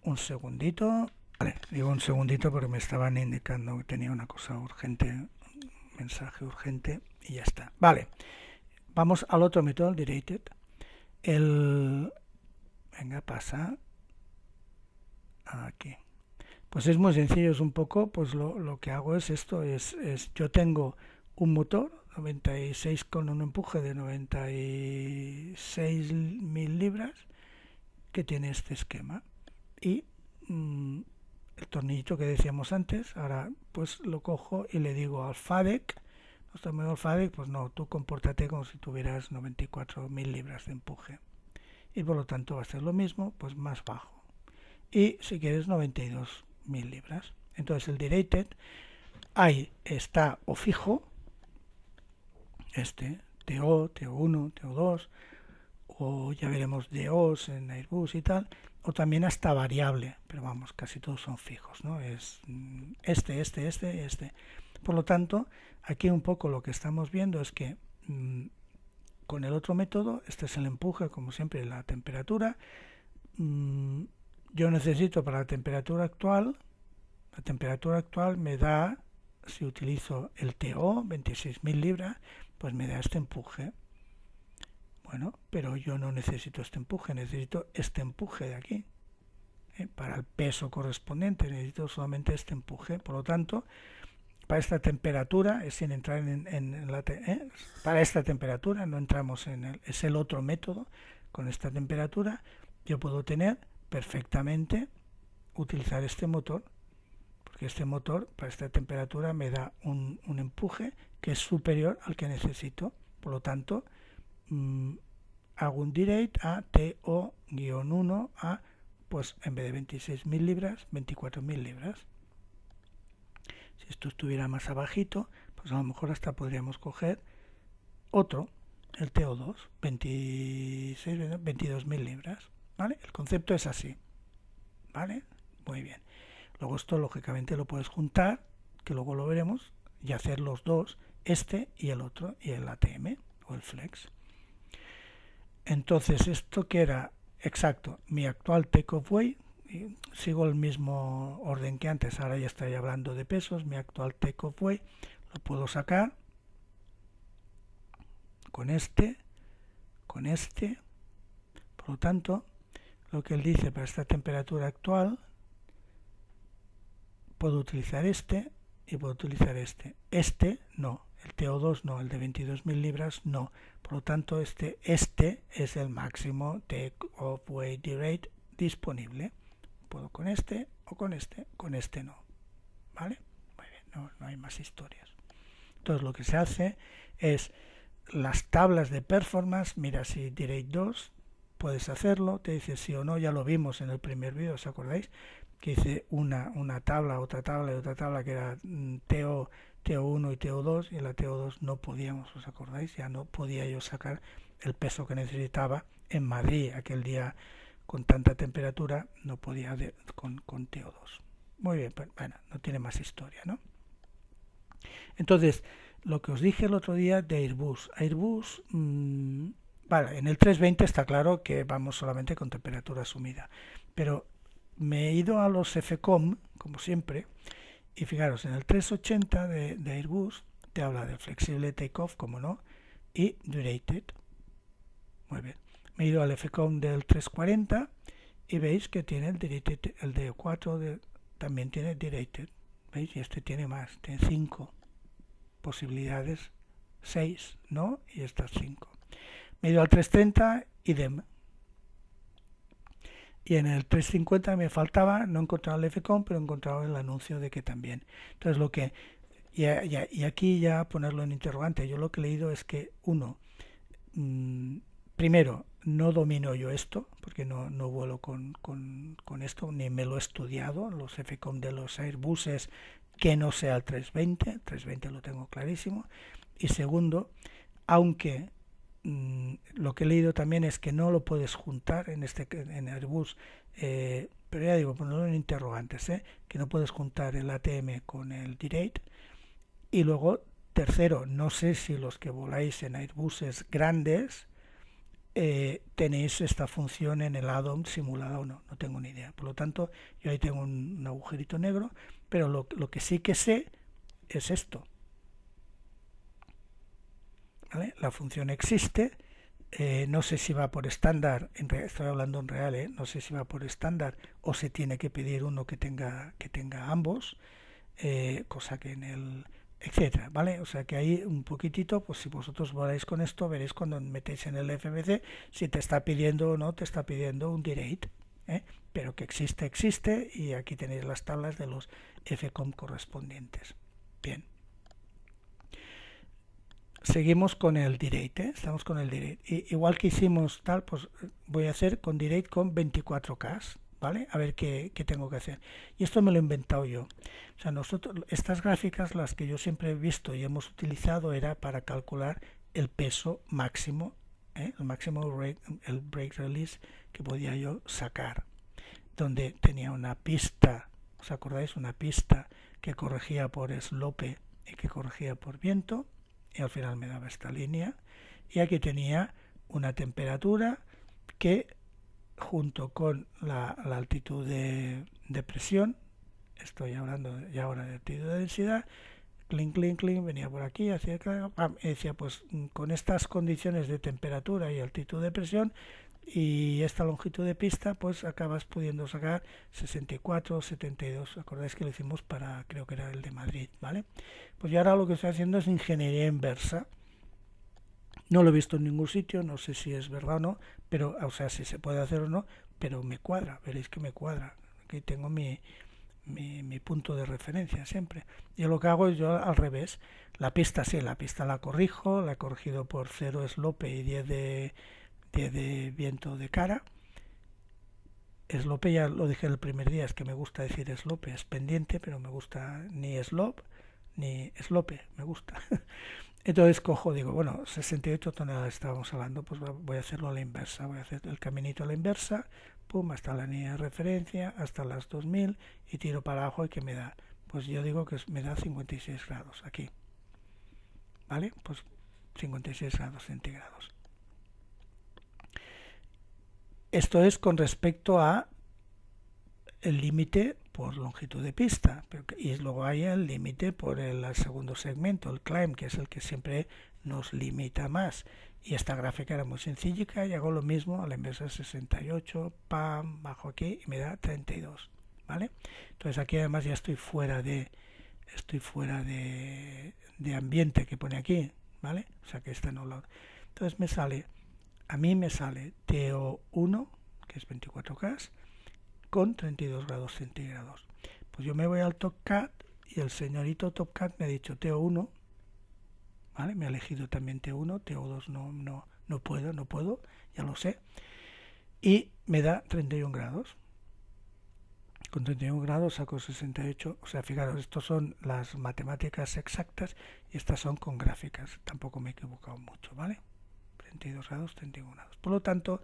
Speaker 1: Un segundito, vale, digo un segundito porque me estaban indicando que tenía una cosa urgente, un mensaje urgente, y ya está. Vale, vamos al otro método, el directed. Venga, pasa aquí. Pues es muy sencillo, es un poco, pues lo que hago es esto, yo tengo un motor 96 con un empuje de 96.000 libras que tiene este esquema, y el tornillito que decíamos antes, ahora pues lo cojo y le digo al FADEC, nuestro amigo al FADEC, pues no, tú compórtate como si tuvieras 94.000 libras de empuje, y por lo tanto va a ser lo mismo, pues más bajo, y si quieres 92.000 libras. Entonces el directed ahí está o fijo, este TO, TO1, TO2, o ya veremos DOs en Airbus y tal, o también hasta variable, pero vamos, casi todos son fijos, ¿no? Es este. Por lo tanto, aquí un poco lo que estamos viendo es que con el otro método, este es el empuje, como siempre, la temperatura. Yo necesito para la temperatura actual me da, si utilizo el TO, 26.000 libras, pues me da este empuje. Bueno, pero yo no necesito este empuje, necesito este empuje de aquí. Para el peso correspondiente necesito solamente este empuje. Por lo tanto, para esta temperatura, sin entrar para esta temperatura, no entramos es el otro método. Con esta temperatura yo puedo tener perfectamente, utilizar este motor, porque este motor para esta temperatura me da un empuje que es superior al que necesito. Por lo tanto, hago un direct a TO-1 a, pues en vez de 26.000 libras, 24.000 libras. Si esto estuviera más abajito, pues a lo mejor hasta podríamos coger otro, el TO2, 22.000 libras, ¿vale? El concepto es así, ¿vale? Muy bien. Luego esto lógicamente lo puedes juntar, que luego lo veremos, y hacer los dos, este y el otro, y el ATM o el flex. Entonces, esto que era exacto, mi actual takeoff weight, sigo el mismo orden que antes, ahora ya estoy hablando de pesos, mi actual takeoff weight lo puedo sacar con este, por lo tanto, lo que él dice para esta temperatura actual, puedo utilizar este y puedo utilizar este no, el TO2 no, el de 22.000 libras no, por lo tanto este es el máximo take-off weight rate disponible. Puedo con este o con este no, ¿vale? Muy bien, no hay más historias. Entonces lo que se hace es las tablas de performance, mira, si direct 2 puedes hacerlo, te dice sí o no, ya lo vimos en el primer vídeo, ¿os acordáis? Que hice una tabla, otra tabla y otra tabla que era TO1 y TO2, y en la TO2 no podíamos, ¿os acordáis? Ya no podía yo sacar el peso que necesitaba en Madrid aquel día con tanta temperatura, no podía con TO2. Muy bien, pues, bueno, no tiene más historia, ¿no? Entonces, lo que os dije el otro día de Airbus, vale, en el 320 está claro que vamos solamente con temperatura asumida, pero me he ido a los FCOM, como siempre, y fijaros, en el 380 de Airbus, te habla del flexible takeoff, como no, y durated. Muy bien. Me he ido al FCOM del 340 y veis que tiene el durated, el de 4 también tiene durated. ¿Veis? Y este tiene más, tiene 5 posibilidades, 6, ¿no? Y estas 5. Me he ido al 330, idem. Y en el 350 me faltaba, no he encontrado el FCOM, pero he encontrado el anuncio de que también. Entonces lo que, y aquí ya ponerlo en interrogante, yo lo que he leído es que primero, no domino yo esto, porque no vuelo con esto, ni me lo he estudiado, los FCOM de los Airbuses, que no sea el 320, el 320 lo tengo clarísimo. Y segundo, aunque lo que he leído también es que no lo puedes juntar en Airbus, pero ya digo, ponerlo en interrogantes, que no puedes juntar el ATM con el D-Rate. Y luego, tercero, no sé si los que voláis en Airbuses grandes tenéis esta función en el add-on simulada o no, no tengo ni idea. Por lo tanto, yo ahí tengo un agujerito negro, pero lo que sí que sé es esto. ¿Vale? La función existe, no sé si va por estándar, estoy hablando en real, no sé si va por estándar o se tiene que pedir uno que tenga ambos, cosa que en el etcétera, ¿vale? O sea que ahí un poquitito, pues si vosotros voláis con esto, veréis cuando metéis en el FBC si te está pidiendo o no te está pidiendo un D-Rate, pero que existe, y aquí tenéis las tablas de los FCOM correspondientes. Bien. Seguimos con el D-Rate, estamos con el D-Rate. Igual que hicimos tal, pues voy a hacer con D-Rate con 24K, ¿vale? A ver qué tengo que hacer. Y esto me lo he inventado yo. O sea, estas gráficas, las que yo siempre he visto y hemos utilizado, era para calcular el peso máximo, el máximo el brake release que podía yo sacar. Donde tenía una pista, ¿os acordáis? Una pista que corregía por slope y que corregía por viento. Y al final me daba esta línea, y aquí tenía una temperatura que junto con la altitud de presión, estoy hablando ya ahora de altitud de densidad, clink, venía por aquí, hacia acá, y decía, pues con estas condiciones de temperatura y altitud de presión y esta longitud de pista, pues acabas pudiendo sacar 64, 72. Acordáis que lo hicimos para, creo que era el de Madrid, ¿vale? Pues yo ahora lo que estoy haciendo es ingeniería inversa. No lo he visto en ningún sitio, no sé si es verdad o no, pero, o sea, si se puede hacer o no, pero me cuadra, veréis que me cuadra. Aquí tengo mi punto de referencia siempre. Yo lo que hago es yo al revés. La pista sí, la pista la corrijo, la he corregido por 0 slope y 10 de viento de cara. Slope ya lo dije el primer día, es que me gusta decir slope, es pendiente, pero me gusta ni slope ni slope, me gusta. Entonces cojo, digo, bueno, 68 toneladas estábamos hablando, pues voy a hacerlo a la inversa, voy a hacer el caminito a la inversa, pum, hasta la línea de referencia, hasta las 2000 y tiro para abajo y que me da, pues yo digo que me da 56 grados aquí, ¿vale? Pues 56 grados centígrados. Esto es con respecto a el límite por longitud de pista, y luego hay el límite por el segundo segmento, el climb, que es el que siempre nos limita más. Y esta gráfica era muy sencilla y hago lo mismo a la inversa, 68, pam, bajo aquí y me da 32, ¿vale? Entonces aquí además ya estoy fuera de ambiente que pone aquí, ¿vale? O sea que esta no lo... Entonces a mí me sale TO1, que es 24K, con 32 grados centígrados. Pues yo me voy al TopCat y el señorito TopCat me ha dicho TO1, ¿vale? Me ha elegido también TO1, TO2 no puedo, ya lo sé. Y me da 31 grados. Con 31 grados saco 68, o sea, fijaros, estos son las matemáticas exactas y estas son con gráficas. Tampoco me he equivocado mucho, ¿vale? 32 grados, 31 grados. Por lo tanto,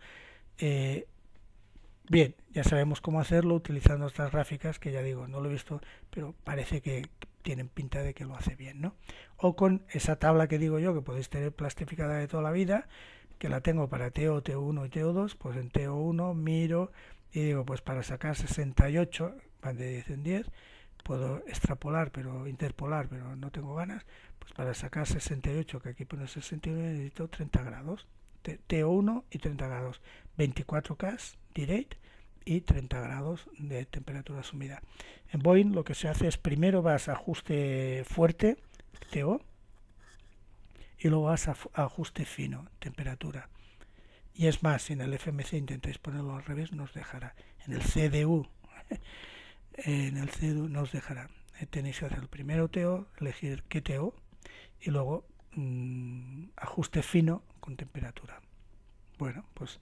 Speaker 1: bien, ya sabemos cómo hacerlo utilizando estas gráficas, que ya digo, no lo he visto, pero parece que tienen pinta de que lo hace bien, ¿no? O con esa tabla que digo yo, que podéis tener plastificada de toda la vida, que la tengo para TO, TO1 y TO2, pues en TO1 miro y digo, pues para sacar 68, van de 10 en 10, puedo extrapolar, pero interpolar, pero no tengo ganas, pues para sacar 68, que aquí pone 69, necesito 30 grados. TO1 y 30 grados, 24K direct y 30 grados de temperatura asumida. En Boeing lo que se hace es primero vas a ajuste fuerte, TO, y luego vas a ajuste fino, temperatura. Y es más, si en el FMC intentáis ponerlo al revés, nos dejará. En el CDU, nos dejará. Tenéis que hacer el primero TO, elegir qué TO, y luego ajuste fino con temperatura. Bueno, pues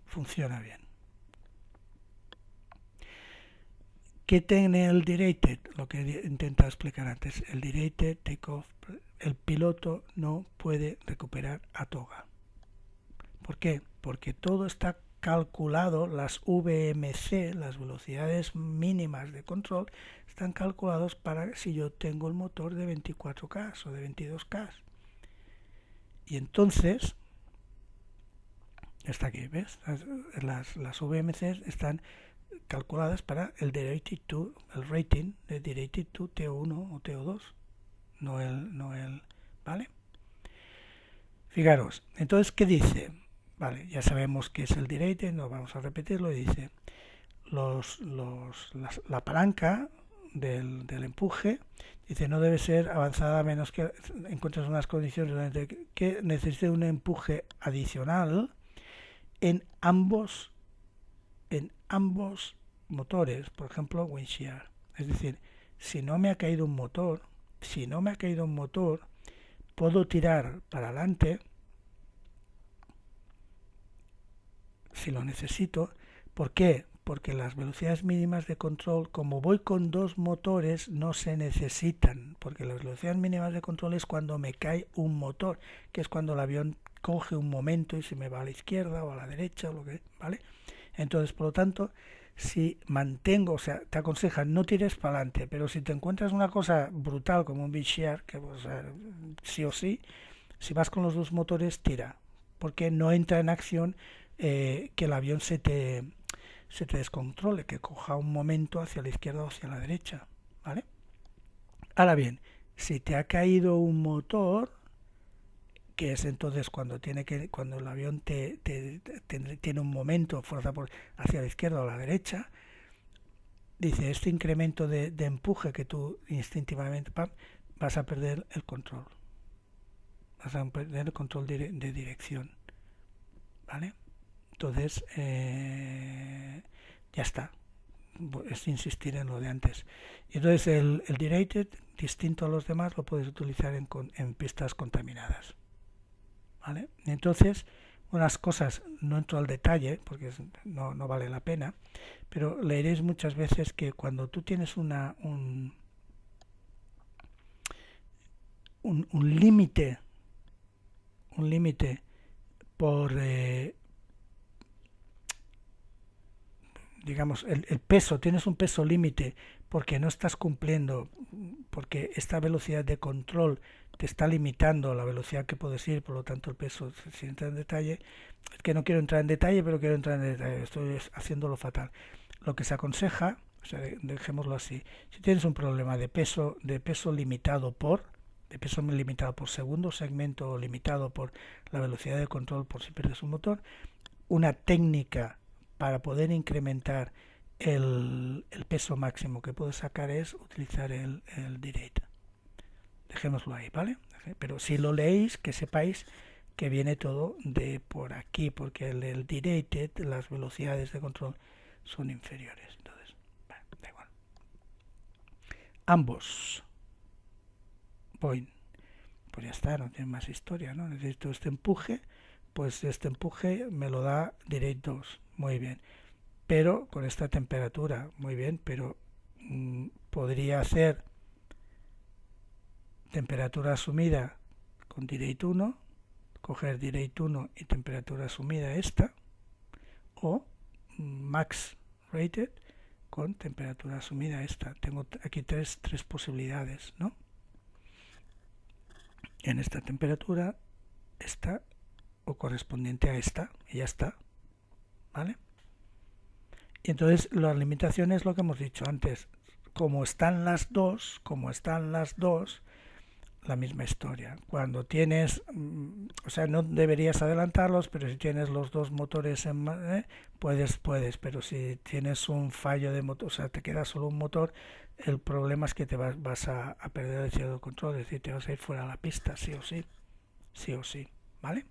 Speaker 1: funciona bien. ¿Qué tiene el Derated? Lo que intentaba explicar antes. El Derated Takeoff, el piloto no puede recuperar a toga. ¿Por qué? Porque todo está calculado, las VMC, las velocidades mínimas de control, están calculados para si yo tengo el motor de 24K o de 22K. Y entonces, está aquí, ¿ves? Las VMC están calculadas para el Derated to, el rating de Derated to TO1 o TO2, no el, ¿vale? Fijaros, entonces, ¿qué dice? Vale, ya sabemos que es el Derated, no vamos a repetirlo, y dice la palanca del empuje, dice no debe ser avanzada a menos que encuentres unas condiciones que necesite un empuje adicional en ambos motores, por ejemplo wind shear. Es decir, si no me ha caído un motor, puedo tirar para adelante si lo necesito. ¿Por qué? Porque las velocidades mínimas de control, como voy con dos motores, no se necesitan, porque las velocidades mínimas de control es cuando me cae un motor, que es cuando el avión coge un momento y se me va a la izquierda o a la derecha, o lo que, ¿vale? Entonces, por lo tanto, si mantengo, o sea, te aconsejan no tires para adelante, pero si te encuentras una cosa brutal como un wind shear, que pues, sí o sí, si vas con los dos motores, tira, porque no entra en acción que el avión se te descontrole, que coja un momento hacia la izquierda o hacia la derecha, ¿vale? Ahora bien, si te ha caído un motor, que es entonces cuando el avión tiene un momento, fuerza hacia la izquierda o la derecha, dice este incremento de empuje que tú instintivamente vas a perder el control. Vas a perder el control de dirección, ¿vale? Entonces, ya está. Es insistir en lo de antes. Y entonces el Derated, distinto a los demás, lo puedes utilizar en pistas contaminadas, ¿vale? Entonces, unas cosas, no entro al detalle porque no vale la pena, pero leeréis muchas veces que cuando tú tienes un límite por digamos el peso, tienes un peso límite porque no estás cumpliendo, porque esta velocidad de control te está limitando la velocidad que puedes ir, por lo tanto el peso, sin entrar en detalle, es que no quiero entrar en detalle, pero quiero entrar en detalle, estoy haciéndolo fatal. Lo que se aconseja, o sea, dejémoslo así, si tienes un problema de peso limitado por segundo, segmento limitado por la velocidad de control por si pierdes un motor, una técnica para poder incrementar el peso máximo que puedes sacar es utilizar el Derated. Dejémoslo ahí, ¿vale? Pero si lo leéis, que sepáis que viene todo de por aquí, porque el Derated, las velocidades de control son inferiores. Entonces, bueno, da igual. Ambos. Point. Pues ya está, no tiene más historia, ¿no? Necesito este empuje, pues este empuje me lo da Direct 2, muy bien. Pero con esta temperatura, muy bien, pero podría hacer temperatura asumida con Direct 1, coger Direct 1 y temperatura asumida esta, o Max Rated con temperatura asumida esta. Tengo aquí tres posibilidades, ¿no? En esta temperatura, esta o correspondiente a esta, y ya está, ¿vale? Y entonces las limitaciones, lo que hemos dicho antes, como están las dos, la misma historia. Cuando tienes, o sea, no deberías adelantarlos, pero si tienes los dos motores puedes, pero si tienes un fallo de motor, o sea, te queda solo un motor, el problema es que te vas a perder el cierto control, es decir, te vas a ir fuera de la pista, sí o sí, ¿vale?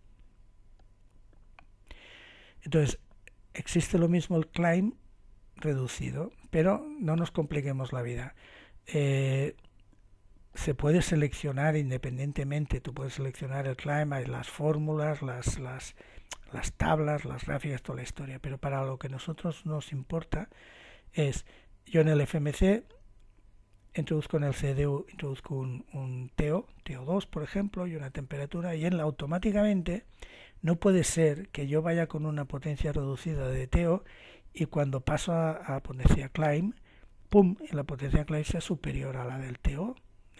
Speaker 1: Entonces, existe lo mismo el climb reducido, pero no nos compliquemos la vida. Se puede seleccionar independientemente, tú puedes seleccionar el climb, hay las fórmulas, las tablas, las gráficas, toda la historia, pero para lo que a nosotros nos importa es, yo en el FMC introduzco en el CDU, introduzco un TO2 por ejemplo, y una temperatura, y él automáticamente no puede ser que yo vaya con una potencia reducida de TO y cuando paso a potencia climb, pum, y la potencia climb sea superior a la del TO.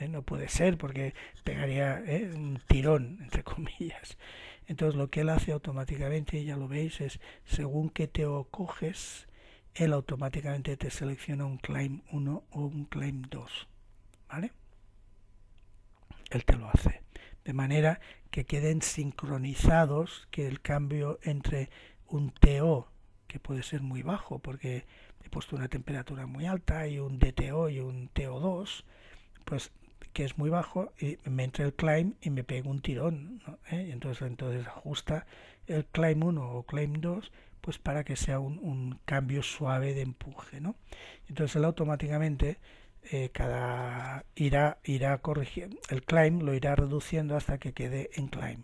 Speaker 1: No puede ser porque pegaría un tirón, entre comillas. Entonces lo que él hace automáticamente, ya lo veis, es según qué TO coges, él automáticamente te selecciona un climb 1 o un climb 2, ¿vale? Él te lo hace. De manera que queden sincronizados, que el cambio entre un TO, que puede ser muy bajo porque he puesto una temperatura muy alta, y un DTO y un TO2, pues que es muy bajo, y me entra el climb y me pega un tirón, ¿no? Entonces ajusta el climb 1 o climb 2 pues para que sea un cambio suave de empuje, ¿no? Entonces él automáticamente irá corrigiendo el climb, lo irá reduciendo hasta que quede en climb,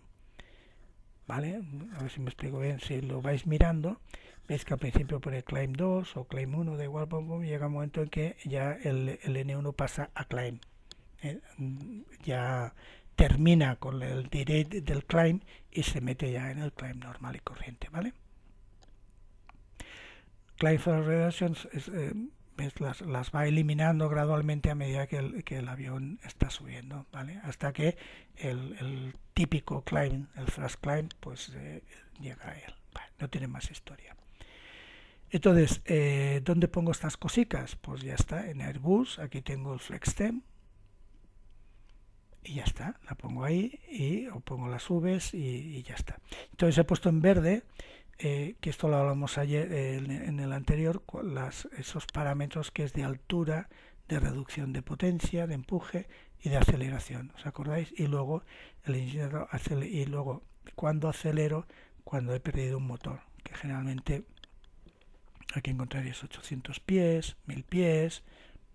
Speaker 1: ¿vale? A ver si me explico bien. Si lo vais mirando, veis que al principio pone climb 2 o climb 1, da igual, llega un momento en que ya el N1 pasa a climb. Ya termina con el delay del climb y se mete ya en el climb normal y corriente, ¿vale? Climb for reductions las va eliminando gradualmente a medida que el avión está subiendo, ¿vale? Hasta que el típico climb, el thrust climb, pues llega a él. Vale, no tiene más historia. Entonces, ¿dónde pongo estas cositas? Pues ya está, en Airbus, aquí tengo el FlexStem, y ya está, la pongo ahí o pongo las V's y ya está. Entonces he puesto en verde, que esto lo hablamos ayer en el anterior, esos parámetros que es de altura, de reducción de potencia, de empuje y de aceleración, ¿os acordáis? Y luego y luego cuando acelero, cuando he perdido un motor, que generalmente aquí encontraréis 800 pies, 1000 pies,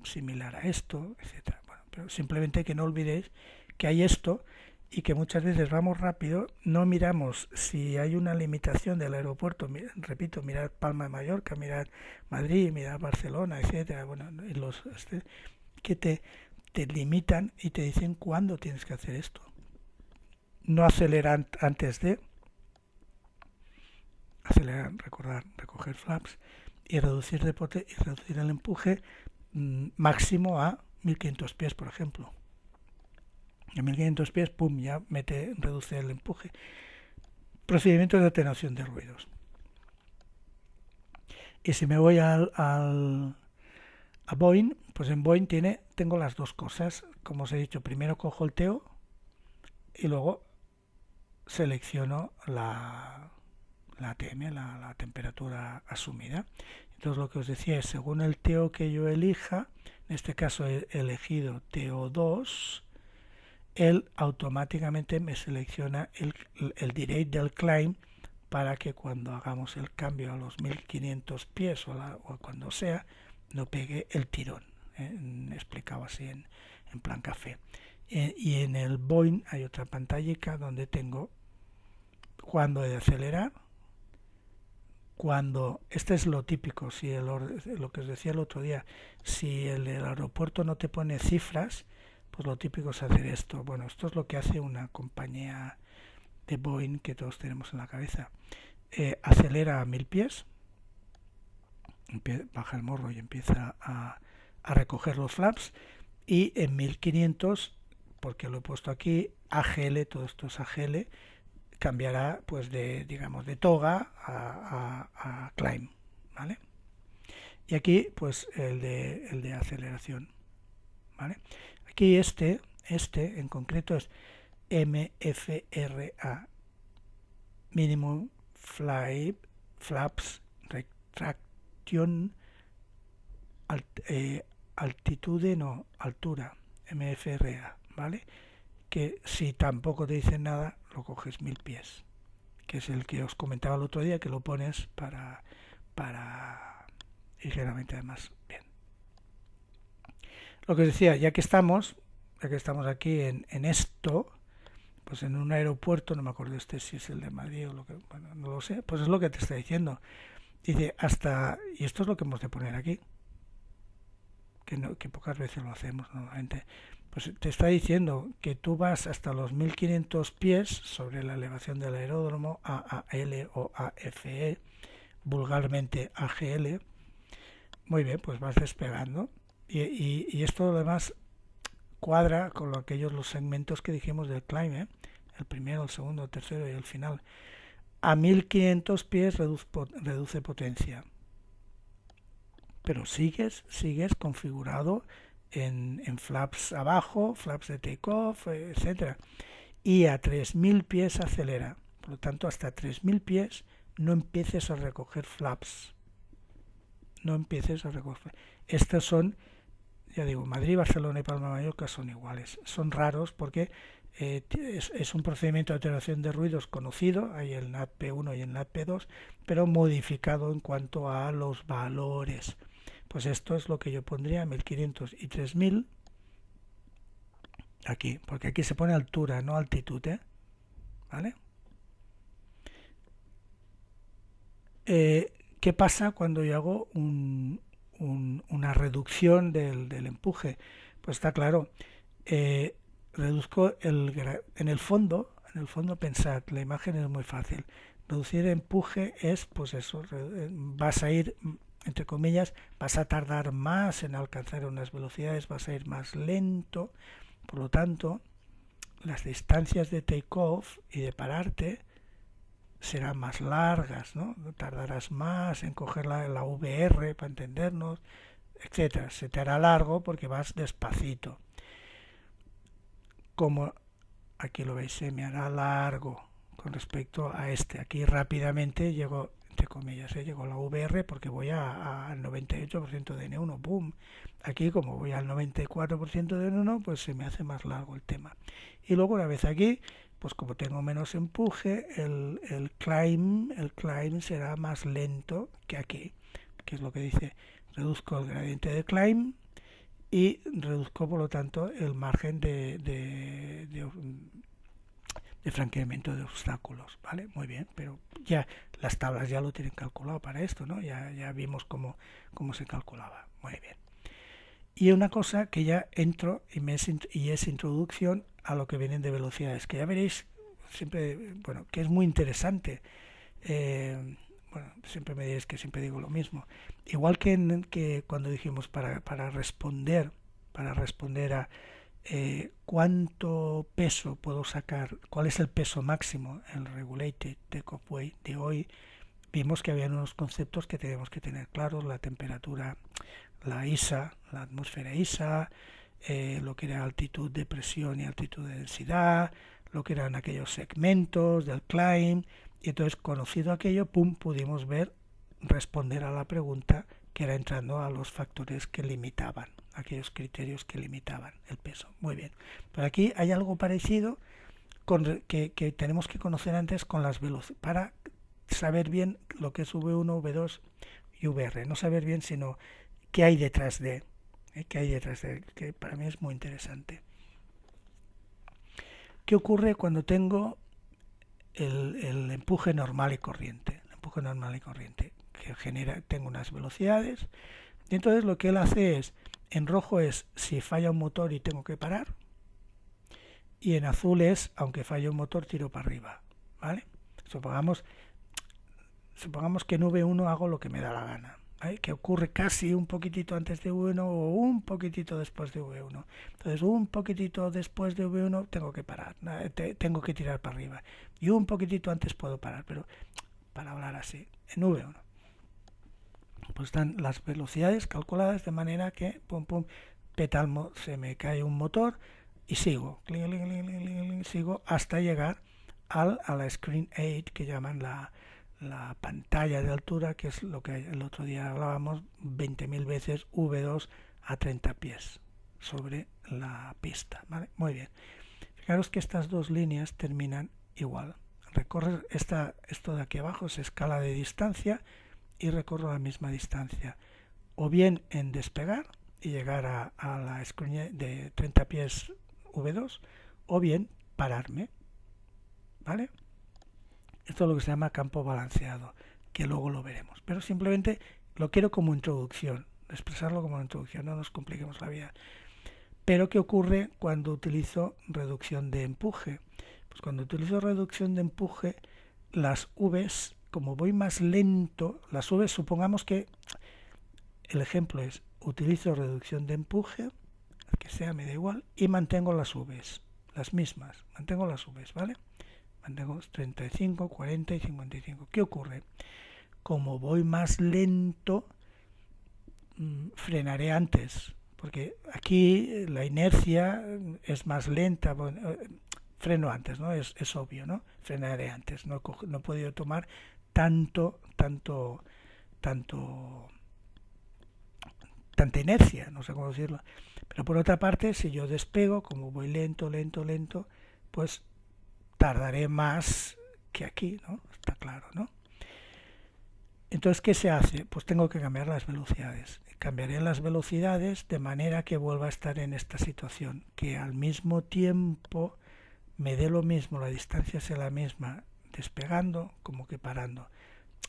Speaker 1: similar a esto, etcétera. Bueno, pero simplemente que no olvidéis que hay esto y que muchas veces vamos rápido, no miramos si hay una limitación del aeropuerto, repito, mirad Palma de Mallorca, mirad Madrid, mirad Barcelona, etcétera, bueno, que te limitan y te dicen cuándo tienes que hacer esto. No acelerar antes de acelerar, recordar, recoger flaps y reducir el empuje máximo a 1500 pies, por ejemplo. A 1500 pies, pum, ya reduce el empuje. Procedimientos de atenuación de ruidos. Y si me voy a Boeing, pues en Boeing tengo las dos cosas. Como os he dicho, primero cojo el TO y luego selecciono la ATM, la temperatura asumida. Entonces lo que os decía es, según el TO que yo elija, en este caso he elegido TO2, él automáticamente me selecciona el delay del climb para que cuando hagamos el cambio a los 1500 pies o cuando sea, no pegue el tirón. Explicado así en plan café. Y en el Boeing hay otra pantallica donde tengo cuando he de acelerar, este es lo típico, si lo que os decía el otro día, si el aeropuerto no te pone cifras, pues lo típico es hacer esto. Bueno, esto es lo que hace una compañía de Boeing que todos tenemos en la cabeza. Acelera a 1000 pies, baja el morro y empieza a recoger los flaps, y en 1500, porque lo he puesto aquí, AGL, todo esto es AGL, cambiará pues de toga a climb, ¿vale? Y aquí pues el de aceleración, ¿vale? Aquí este en concreto es MFRA, Minimum Flaps Retraction Altitude, no, altura, MFRA, ¿vale? Que si tampoco te dicen nada, lo coges 1000 pies, que es el que os comentaba el otro día, que lo pones para ligeramente además bien. Lo que os decía, ya que estamos aquí en esto, pues en un aeropuerto, no me acuerdo si es el de Madrid o lo que, bueno, no lo sé, pues es lo que te está diciendo. Dice hasta, y esto es lo que hemos de poner aquí, que pocas veces lo hacemos normalmente, pues te está diciendo que tú vas hasta los 1500 pies sobre la elevación del aeródromo, AAL o AFE, vulgarmente AGL. Muy bien, pues vas despegando. Y esto además cuadra con los segmentos que dijimos del climb, ¿eh? El primero, el segundo, el tercero y el final. A 1500 pies reduce potencia. Pero sigues configurado en flaps abajo, flaps de takeoff, etcétera. Y a 3000 pies acelera. Por lo tanto, hasta 3000 pies no empieces a recoger flaps. No empieces a recoger. Estos son, ya digo, Madrid, Barcelona y Palma de Mallorca son iguales. Son raros porque es un procedimiento de alteración de ruidos conocido, hay el NAT P1 y el NAT P2, pero modificado en cuanto a los valores. Pues esto es lo que yo pondría, 1500 y 3000 aquí, porque aquí se pone altura, no altitud, ¿vale? ¿Qué pasa cuando yo hago una reducción del empuje? Pues está claro, reduzco en el fondo pensad, la imagen es muy fácil. Reducir empuje es, pues eso, vas a ir, entre comillas, vas a tardar más en alcanzar unas velocidades, vas a ir más lento, por lo tanto, las distancias de take-off y de pararte serán más largas, ¿no? Tardarás más en coger la VR para entendernos, etcétera. Se te hará largo porque vas despacito. Como aquí lo veis, se me hará largo con respecto a este. Aquí rápidamente llego, entre comillas, llego a la VR porque voy al 98% de N1, boom. Aquí como voy al 94% de N1, pues se me hace más largo el tema. Y luego una vez aquí, pues como tengo menos empuje, el climb será más lento que aquí, que es lo que dice, reduzco el gradiente de climb y reduzco por lo tanto el margen de franqueamiento de obstáculos, ¿vale? Muy bien, pero ya las tablas ya lo tienen calculado para esto, ¿no? Ya vimos cómo se calculaba, muy bien. Y una cosa que ya entro y es introducción a lo que vienen de velocidades, que ya veréis siempre, bueno, que es muy interesante. Bueno, siempre me diréis que siempre digo lo mismo. Igual que cuando dijimos para responder a cuánto peso puedo sacar, cuál es el peso máximo, el regulated takeoff weight de hoy, vimos que había unos conceptos que tenemos que tener claros: la temperatura, la ISA, la atmósfera ISA, lo que era altitud de presión y altitud de densidad, lo que eran aquellos segmentos del climb, y entonces, conocido aquello, pudimos responder a la pregunta, que era entrando a los factores que limitaban, aquellos criterios que limitaban el peso. Muy bien, pero aquí hay algo parecido que tenemos que conocer antes con las velocidades, para saber bien lo que es V1, V2 y VR, no saber bien sino qué hay detrás de, que para mí es muy interesante. ¿Qué ocurre cuando tengo el empuje normal y corriente? El empuje normal y corriente que tengo unas velocidades, y entonces lo que él hace es, en rojo es si falla un motor y tengo que parar, y en azul es aunque falle un motor tiro para arriba, ¿vale? Supongamos que en V1 hago lo que me da la gana, ¿vale? Que ocurre casi un poquitito antes de V1 o un poquitito después de V1. Entonces, un poquitito después de V1 tengo que parar, tengo que tirar para arriba, y un poquitito antes puedo parar, pero para hablar así, en V1. pues están las velocidades calculadas de manera que, pum, pum, petalmo, se me cae un motor y sigo, sigo hasta llegar a la Screen 8, que llaman la pantalla de altura, que es lo que el otro día hablábamos, 20.000 veces V2 a 30 pies sobre la pista, ¿vale? Muy bien. Fijaros que estas dos líneas terminan igual. Recorre esto de aquí abajo, es escala de distancia, y recorro la misma distancia, o bien en despegar y llegar a la screen de 30 pies V2, o bien pararme, ¿vale? Esto es lo que se llama campo balanceado, que luego lo veremos, pero simplemente lo quiero como introducción, expresarlo como introducción, no nos compliquemos la vida. Pero ¿qué ocurre cuando utilizo reducción de empuje? Pues cuando utilizo reducción de empuje, las V's, como voy más lento, las V's, supongamos que el ejemplo es, utilizo reducción de empuje, que sea, me da igual, y mantengo las V's, las mismas, mantengo las V's, ¿vale? Mantengo 35, 40 y 55. ¿Qué ocurre? Como voy más lento, frenaré antes, porque aquí la inercia es más lenta, bueno, freno antes, ¿no? Es obvio, ¿no? Frenaré antes, no he podido tomar tanta inercia, no sé cómo decirlo. Pero por otra parte, si yo despego, como voy lento, pues tardaré más que aquí, ¿no? Está claro, ¿no? Entonces, ¿qué se hace? Pues tengo que cambiar las velocidades. Cambiaré las velocidades de manera que vuelva a estar en esta situación, que al mismo tiempo me dé lo mismo, la distancia sea la misma despegando como que parando.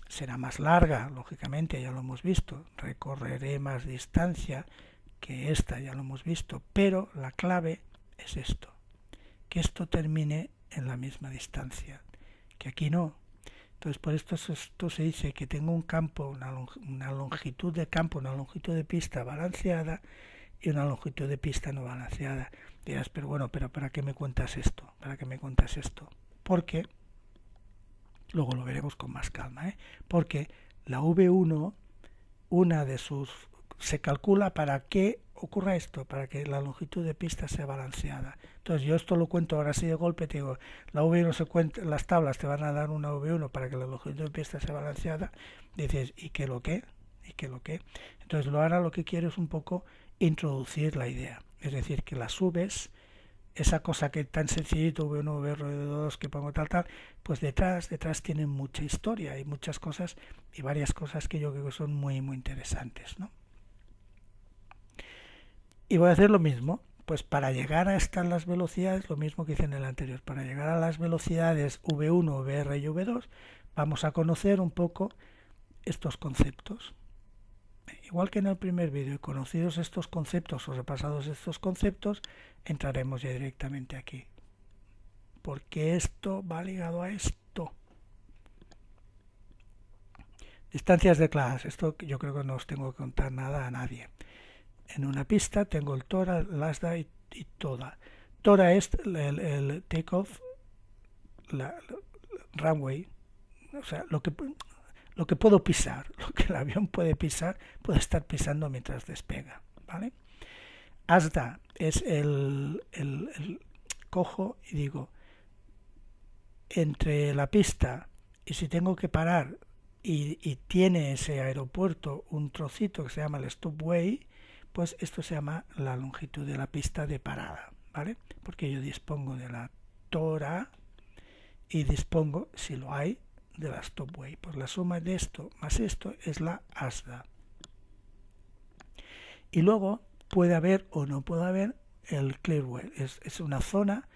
Speaker 1: Será más larga, lógicamente, ya lo hemos visto. Recorreré más distancia que esta, ya lo hemos visto. Pero la clave es esto, que esto termine en la misma distancia, que aquí no. Entonces, por esto se dice que tengo un campo, una longitud de campo, una longitud de pista balanceada y una longitud de pista no balanceada. Dirás, pero bueno, pero ¿para qué me cuentas esto? ¿Para qué me cuentas esto? Porque, luego lo veremos con más calma, porque la V1, se calcula para que ocurra esto, para que la longitud de pista sea balanceada. Entonces yo esto lo cuento ahora así de golpe, te digo, la V1 se cuenta, las tablas te van a dar una V1 para que la longitud de pista sea balanceada, dices, ¿y qué lo qué? ¿Y qué lo qué? Entonces ahora lo que quiero es un poco introducir la idea, es decir, que las V's, esa cosa que tan sencillito, V1, VR2, que pongo tal, pues detrás tienen mucha historia y muchas cosas y varias cosas que yo creo que son muy, muy interesantes, ¿no? Y voy a hacer lo mismo, pues para llegar a estas las velocidades, lo mismo que hice en el anterior, para llegar a las velocidades V1, VR y V2, vamos a conocer un poco estos conceptos. Igual que en el primer vídeo, conocidos estos conceptos o repasados estos conceptos, entraremos ya directamente aquí. Porque esto va ligado a esto. Distancias declaradas. Esto yo creo que no os tengo que contar nada a nadie. En una pista tengo el TORA, el ASDA y TODA. TORA es el takeoff, la runway, o sea, lo que puedo pisar, lo que el avión puede pisar, puede estar pisando mientras despega, ¿vale? ASDA es el cojo y digo, entre la pista y si tengo que parar y tiene ese aeropuerto un trocito que se llama el stopway, pues esto se llama la longitud de la pista de parada, ¿vale? Porque yo dispongo de la TORA y dispongo, si lo hay, de la stopway. Pues la suma de esto más esto es la ASDA. Y luego puede haber o no puede haber el clearway. Es una zona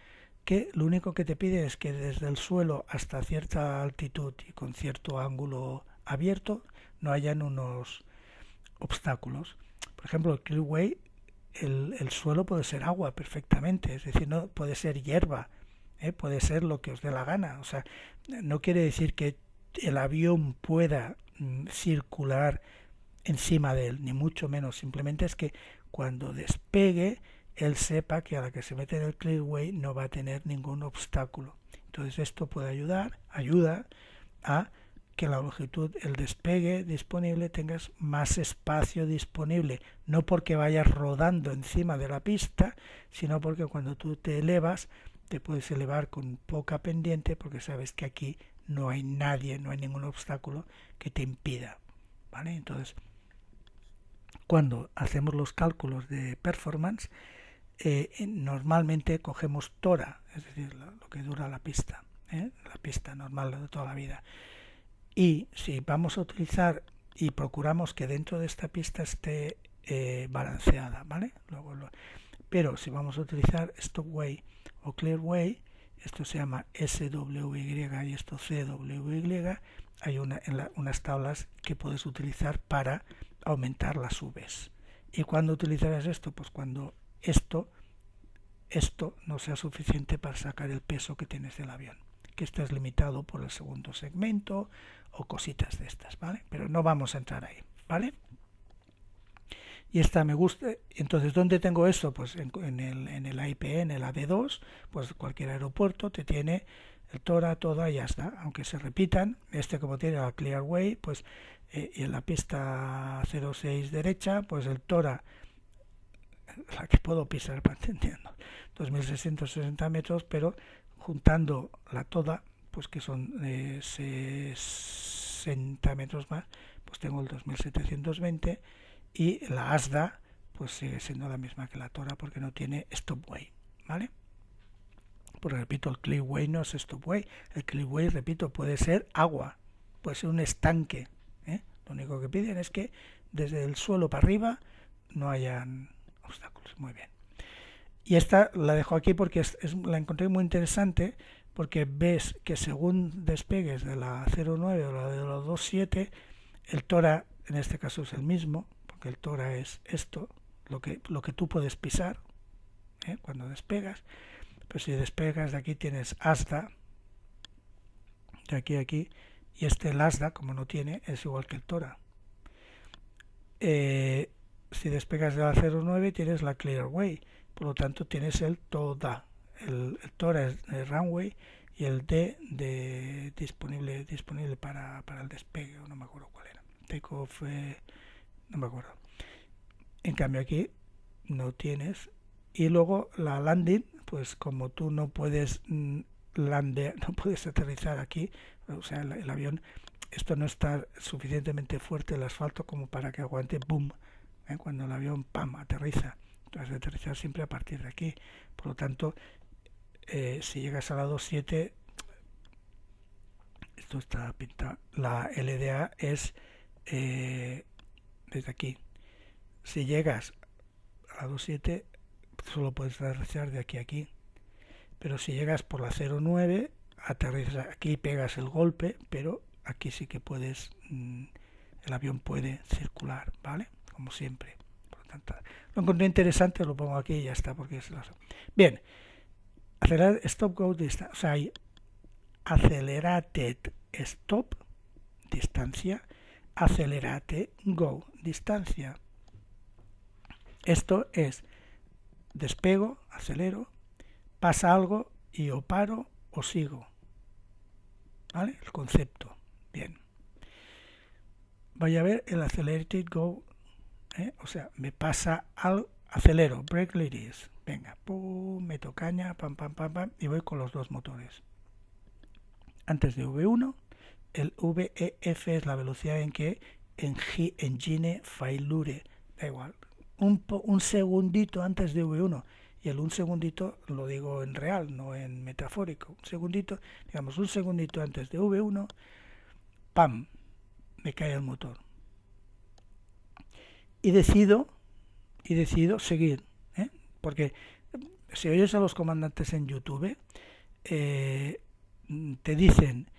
Speaker 1: que lo único que te pide es que desde el suelo hasta cierta altitud y con cierto ángulo abierto no hayan unos obstáculos. Por ejemplo, el clearway, el suelo puede ser agua perfectamente, es decir, no puede ser hierba, puede ser lo que os dé la gana. O sea, no quiere decir que el avión pueda circular encima de él, ni mucho menos. Simplemente es que cuando despegue, él sepa que a la que se mete en el clearway no va a tener ningún obstáculo. Entonces esto puede ayuda a que la longitud, el despegue disponible, tengas más espacio disponible, no porque vayas rodando encima de la pista, sino porque cuando tú te elevas, te puedes elevar con poca pendiente, porque sabes que aquí no hay nadie, no hay ningún obstáculo que te impida, ¿vale? Entonces, cuando hacemos los cálculos de performance, normalmente cogemos tora, es decir, lo que dura la pista normal de toda la vida. Y si vamos a utilizar y procuramos que dentro de esta pista esté balanceada, ¿vale? Pero si vamos a utilizar Stopway o Clearway, esto se llama SWY y esto CWY, hay unas tablas que puedes utilizar para aumentar las Vs. ¿Y cuándo utilizarás esto? Pues cuando esto no sea suficiente para sacar el peso que tienes del avión, que estés limitado por el segundo segmento o cositas de estas, ¿vale? Pero no vamos a entrar ahí, ¿vale? Y esta me gusta. Entonces, ¿dónde tengo esto? Pues en el AIP, en el AD2, pues cualquier aeropuerto te tiene el TORA, toda y ya está. Aunque se repitan, como tiene la Clearway, pues y en la pista 06 derecha, pues el TORA, la que puedo pisar para entendiendo, 2.660 metros, pero juntando la toda, pues que son 60 metros más, pues tengo el 2.720, y la ASDA pues sigue siendo la misma que la TORA porque no tiene stopway, ¿vale? Pues repito, el Clearway no es stopway. El Clearway, repito, puede ser agua, puede ser un estanque, ¿eh? Lo único que piden es que desde el suelo para arriba no hayan obstáculos. Muy bien. Y esta la dejo aquí porque la encontré muy interesante, porque ves que según despegues de la 09 o la de la 27, el TORA en este caso es el mismo, porque el TORA es esto, lo que tú puedes pisar cuando despegas. Pues si despegas de aquí tienes ASDA, de aquí a aquí, y el ASDA, como no tiene, es igual que el TORA. Si despegas de la 09 tienes la Clearway, por lo tanto tienes el TODA. El TORA es el runway y el D de disponible para el despegue, no me acuerdo cuál era. Takeoff, no me acuerdo. En cambio aquí no tienes. Y luego la landing, pues como tú no puedes no puedes aterrizar aquí, o sea, el avión, esto no está suficientemente fuerte el asfalto como para que aguante boom, cuando el avión pam aterriza. Entonces aterrizar siempre a partir de aquí. Por lo tanto, si llegas a la 27, esto está pintado, la LDA es desde aquí. Si llegas a la 27, solo puedes aterrizar de aquí a aquí. Pero si llegas por la 09, aterrizas aquí y pegas el golpe, pero aquí sí que puedes, el avión puede circular, ¿vale? Como siempre. Por lo tanto, lo encontré interesante, lo pongo aquí y ya está, porque es bien. Acelerar stop go distance, o sea, hay accelerated stop, distancia, accelerate go, distancia. Esto es despego, acelero, pasa algo y o paro o sigo, ¿vale? El concepto, bien. Voy a ver el accelerated go, o sea, me pasa algo, acelero, brake release, venga, pum, meto caña, pam, pam, pam, pam, y voy con los dos motores. Antes de V1, el VEF es la velocidad en que engine failure, da igual, un segundito antes de V1, y el un segundito lo digo en real, no en metafórico, un segundito, digamos un segundito antes de V1, ¡pam!, me cae el motor. Y decido seguir, porque si oyes a los comandantes en YouTube, te dicen,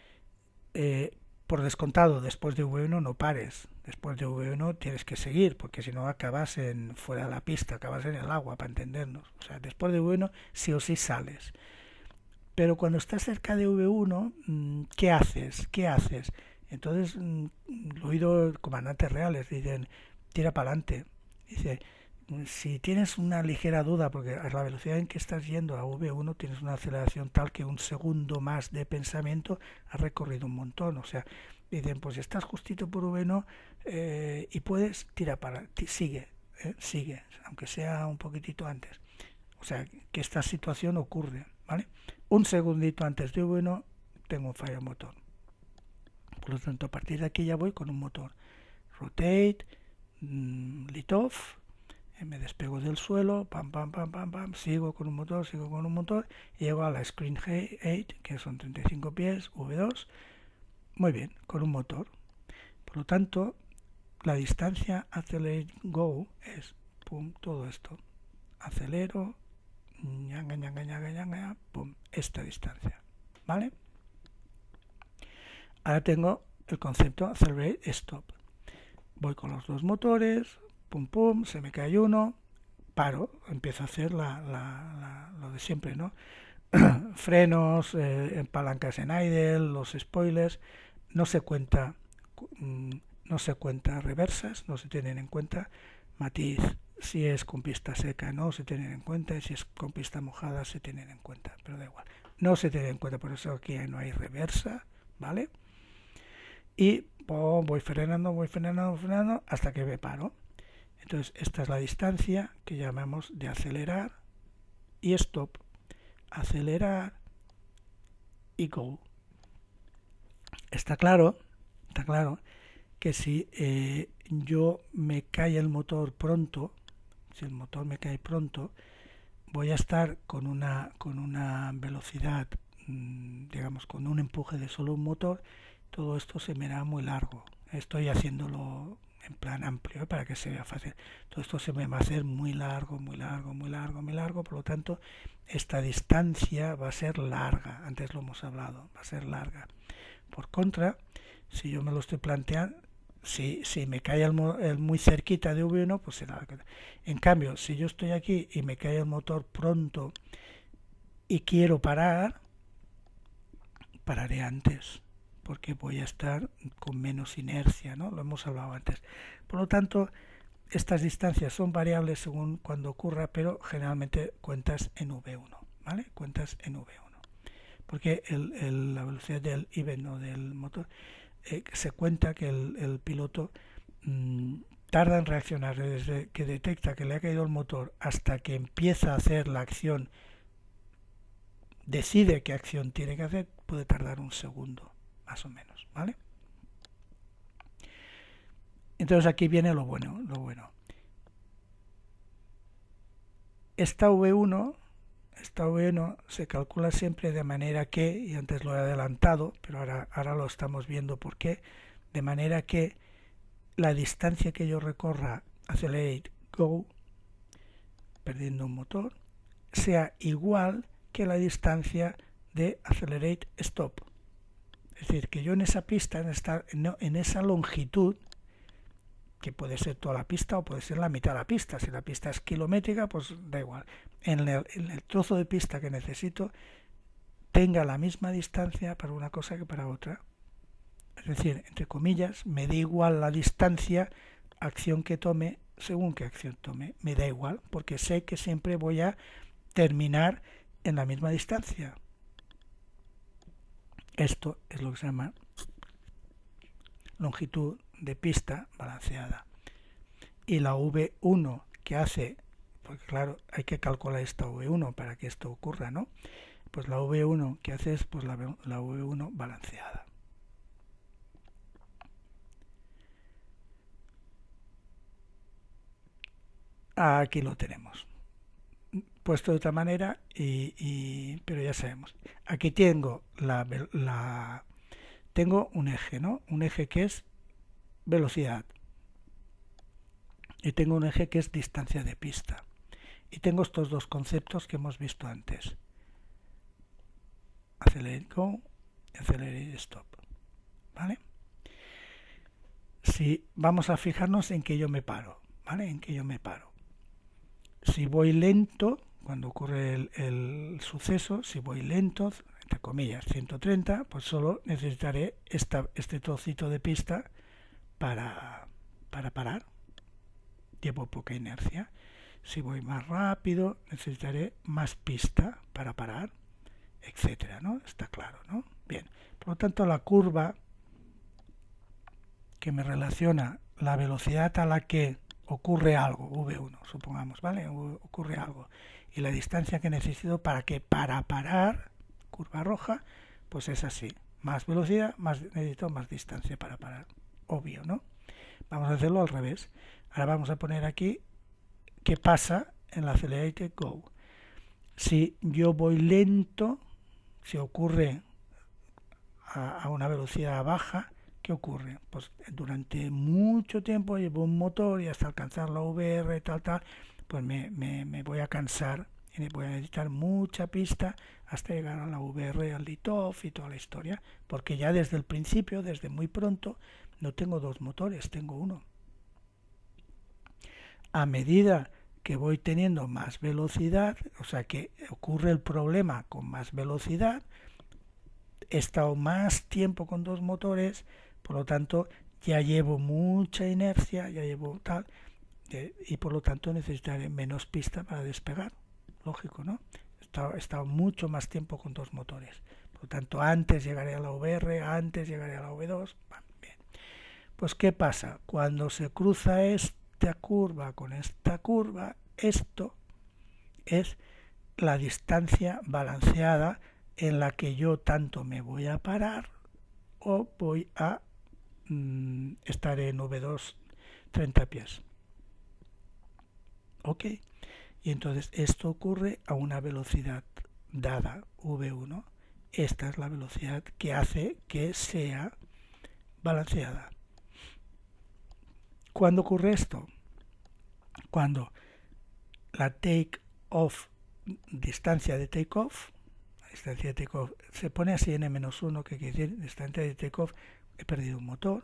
Speaker 1: por descontado, después de V1 no pares, después de V1 tienes que seguir, porque si no acabas fuera de la pista, acabas en el agua, para entendernos. O sea, después de V1 sí o sí sales. Pero cuando estás cerca de V1, ¿qué haces? Entonces, lo he oído comandantes reales, dicen, tira para adelante. Dice, si tienes una ligera duda, porque a la velocidad en que estás yendo a V1 tienes una aceleración tal que un segundo más de pensamiento has recorrido un montón. O sea, dicen, pues si estás justito por V1 y puedes, tira para, sigue, sigue, aunque sea un poquitito antes. O sea, que esta situación ocurre, ¿vale? Un segundito antes de V1 tengo un fallo motor. Por lo tanto, a partir de aquí ya voy con un motor. Rotate, lit off, me despego del suelo, pam, pam, pam, pam, pam, sigo con un motor, y llego a la screen 8, que son 35 pies, V2, muy bien, con un motor. Por lo tanto, la distancia accelerate go es, pum, todo esto. Acelero, ñanga, ñanga, ñanga, ñanga, pum, esta distancia, ¿vale? Ahora tengo el concepto accelerate stop. Voy con los dos motores, pum pum, se me cae uno, paro, empiezo a hacer lo de siempre, ¿no? Frenos, palancas en idle, los spoilers, no se cuenta reversas, no se tienen en cuenta, matiz, si es con pista seca no se tienen en cuenta, y si es con pista mojada se tienen en cuenta, pero da igual, no se tienen en cuenta, por eso aquí no hay reversa, ¿vale? Y voy frenando hasta que me paro. Entonces esta es la distancia que llamamos de acelerar y stop, acelerar y go. Está claro que si yo me cae el motor pronto, si el motor me cae pronto, voy a estar con una velocidad, digamos, con un empuje de solo un motor, todo esto se me hará muy largo. Estoy haciéndolo en plan amplio para que se vea fácil. Todo esto se me va a hacer muy largo, por lo tanto esta distancia va a ser larga, antes lo hemos hablado, va a ser larga. Por contra, si yo me lo estoy planteando, si me cae el muy cerquita de V1, pues será. En cambio, si yo estoy aquí y me cae el motor pronto y quiero parar, pararé antes, porque voy a estar con menos inercia, ¿no? Lo hemos hablado antes. Por lo tanto, estas distancias son variables según cuando ocurra, pero generalmente cuentas en V1, ¿vale? Cuentas en V1. Porque la velocidad del event o del motor, se cuenta que el piloto tarda en reaccionar desde que detecta que le ha caído el motor hasta que empieza a hacer la acción, decide qué acción tiene que hacer, puede tardar un segundo, más o menos, ¿vale? Entonces aquí viene lo bueno. Esta V1 se calcula siempre de manera que, y antes lo he adelantado, pero ahora lo estamos viendo por qué, de manera que la distancia que yo recorra accelerate go, perdiendo un motor, sea igual que la distancia de accelerate stop. Es decir, que yo en esa pista, en esa longitud, que puede ser toda la pista o puede ser la mitad de la pista. Si la pista es kilométrica, pues da igual. En el trozo de pista que necesito tenga la misma distancia para una cosa que para otra. Es decir, entre comillas, me da igual la distancia, acción que tome, según qué acción tome. Me da igual, porque sé que siempre voy a terminar en la misma distancia. Esto es lo que se llama longitud de pista balanceada. Y la V1 que hace, porque claro, hay que calcular esta V1 para que esto ocurra, ¿no? Pues la V1 que hace es pues la V1 balanceada. Aquí lo tenemos puesto de otra manera, pero ya sabemos. Aquí tengo tengo un eje, ¿no? Un eje que es velocidad. Y tengo un eje que es distancia de pista. Y tengo estos dos conceptos que hemos visto antes. Accelerate go, accelerate stop. ¿Vale? Si vamos a fijarnos en que yo me paro, ¿vale? En que yo me paro. Si voy lento, cuando ocurre el suceso, si voy lento, entre comillas, 130, pues solo necesitaré este trocito de pista para parar. Llevo poca inercia. Si voy más rápido, necesitaré más pista para parar, etcétera, ¿no? Está claro, ¿no? Bien, por lo tanto, la curva que me relaciona la velocidad a la que ocurre algo, V1, supongamos, ¿vale? Ocurre algo. Y la distancia que necesito para parar, curva roja, pues es así. Más velocidad, necesito más distancia para parar. Obvio, ¿no? Vamos a hacerlo al revés. Ahora vamos a poner aquí qué pasa en la Accelerated Go. Si yo voy lento, si ocurre a una velocidad baja, ¿qué ocurre? Pues durante mucho tiempo llevo un motor y hasta alcanzar la VR tal, pues me voy a cansar y voy a necesitar mucha pista hasta llegar a la VR, al lift-off y toda la historia, porque ya desde el principio, desde muy pronto, no tengo dos motores, tengo uno. A medida que voy teniendo más velocidad, o sea que ocurre el problema con más velocidad, he estado más tiempo con dos motores, por lo tanto ya llevo mucha inercia, ya llevo tal, y por lo tanto necesitaré menos pista para despegar. Lógico, ¿no? He estado mucho más tiempo con dos motores. Por lo tanto, antes llegaré a la VR, antes llegaré a la V2. Bien. Pues, ¿qué pasa? Cuando se cruza esta curva con esta curva, esto es la distancia balanceada en la que yo tanto me voy a parar o voy a estar en V2 30 pies. ¿Ok? Y entonces esto ocurre a una velocidad dada, V1. Esta es la velocidad que hace que sea balanceada. ¿Cuándo ocurre esto? Cuando la distancia de takeoff, se pone así n-1, que quiere decir distancia de takeoff, he perdido un motor,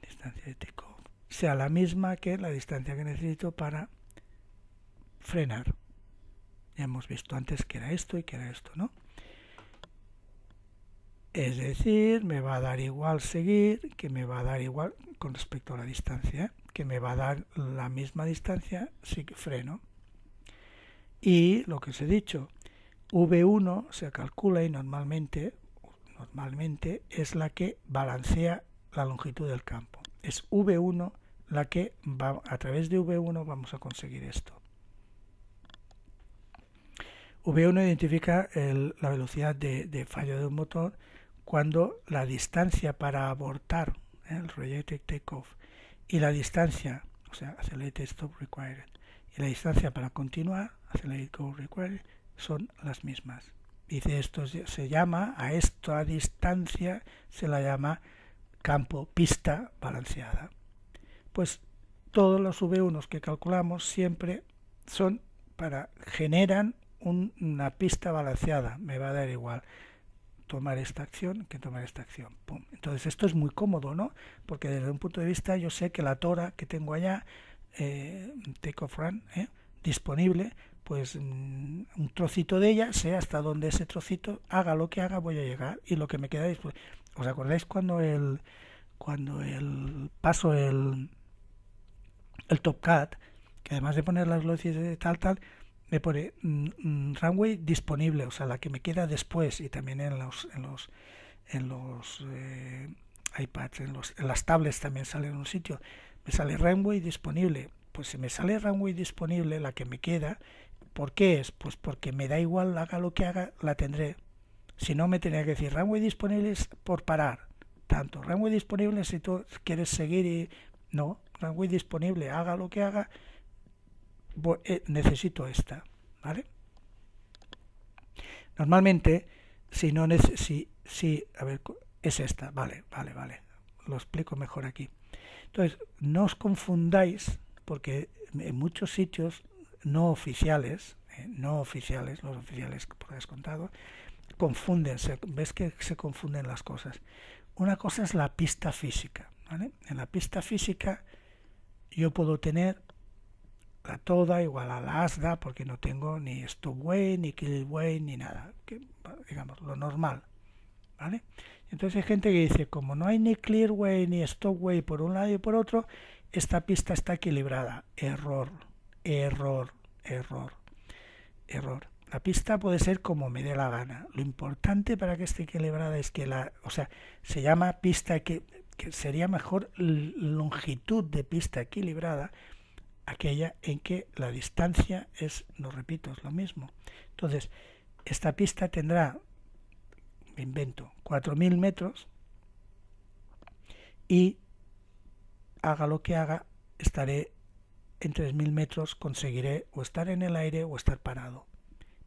Speaker 1: distancia de takeoff, sea la misma que la distancia que necesito para frenar. Ya hemos visto antes que era esto y que era esto, ¿no? Es decir, me va a dar igual seguir, que me va a dar igual con respecto a la distancia, que me va a dar la misma distancia si freno. Y lo que os he dicho, V1 se calcula y normalmente es la que balancea la longitud del campo. Es V1 la que va, a través de V1 vamos a conseguir esto. V1 identifica la velocidad de fallo de un motor cuando la distancia para abortar, el rejected takeoff, y la distancia, o sea, accelerated stop required, y la distancia para continuar, accelerated go required, son las mismas. Dice, esto se llama, a esta distancia se la llama campo, pista balanceada. Pues todos los V1 que calculamos siempre generan una pista balanceada. Me va a dar igual tomar esta acción que tomar esta acción. ¡Pum! Entonces esto es muy cómodo, ¿no? Porque desde un punto de vista yo sé que la tora que tengo allá, take-off run, disponible, pues un trocito de ella, sé hasta donde ese trocito, haga lo que haga, voy a llegar, y lo que me queda después. ¿Os acordáis cuando paso el Top Cat, que además de poner las velocidades tal, me pone runway disponible, o sea, la que me queda después, y también en los iPads, en las tablets también sale en un sitio, me sale runway disponible. Pues si me sale runway disponible, la que me queda, ¿por qué es? Pues porque me da igual, haga lo que haga, la tendré. Si no, me tenía que decir runway disponible es por parar, tanto, runway disponible si tú quieres seguir y no, runway disponible, haga lo que haga, necesito esta, ¿vale? Normalmente, si no a ver, es esta, vale, lo explico mejor aquí. Entonces, no os confundáis, porque en muchos sitios no oficiales, los oficiales por descontado, ves que se confunden las cosas. Una cosa es la pista física, ¿vale? En la pista física yo puedo tener la toda igual a la ASDA porque no tengo ni stopway, ni killway, ni nada, digamos, lo normal, ¿vale? Entonces hay gente que dice, como no hay ni clearway ni stopway por un lado y por otro, esta pista está equilibrada. Error. Error. La pista puede ser como me dé la gana. Lo importante para que esté equilibrada es que se llama pista que sería mejor longitud de pista equilibrada, aquella en que la distancia es, no repito, es lo mismo. Entonces, esta pista tendrá, me invento, 4.000 metros y haga lo que haga, estaré en 3.000 metros, conseguiré o estar en el aire o estar parado.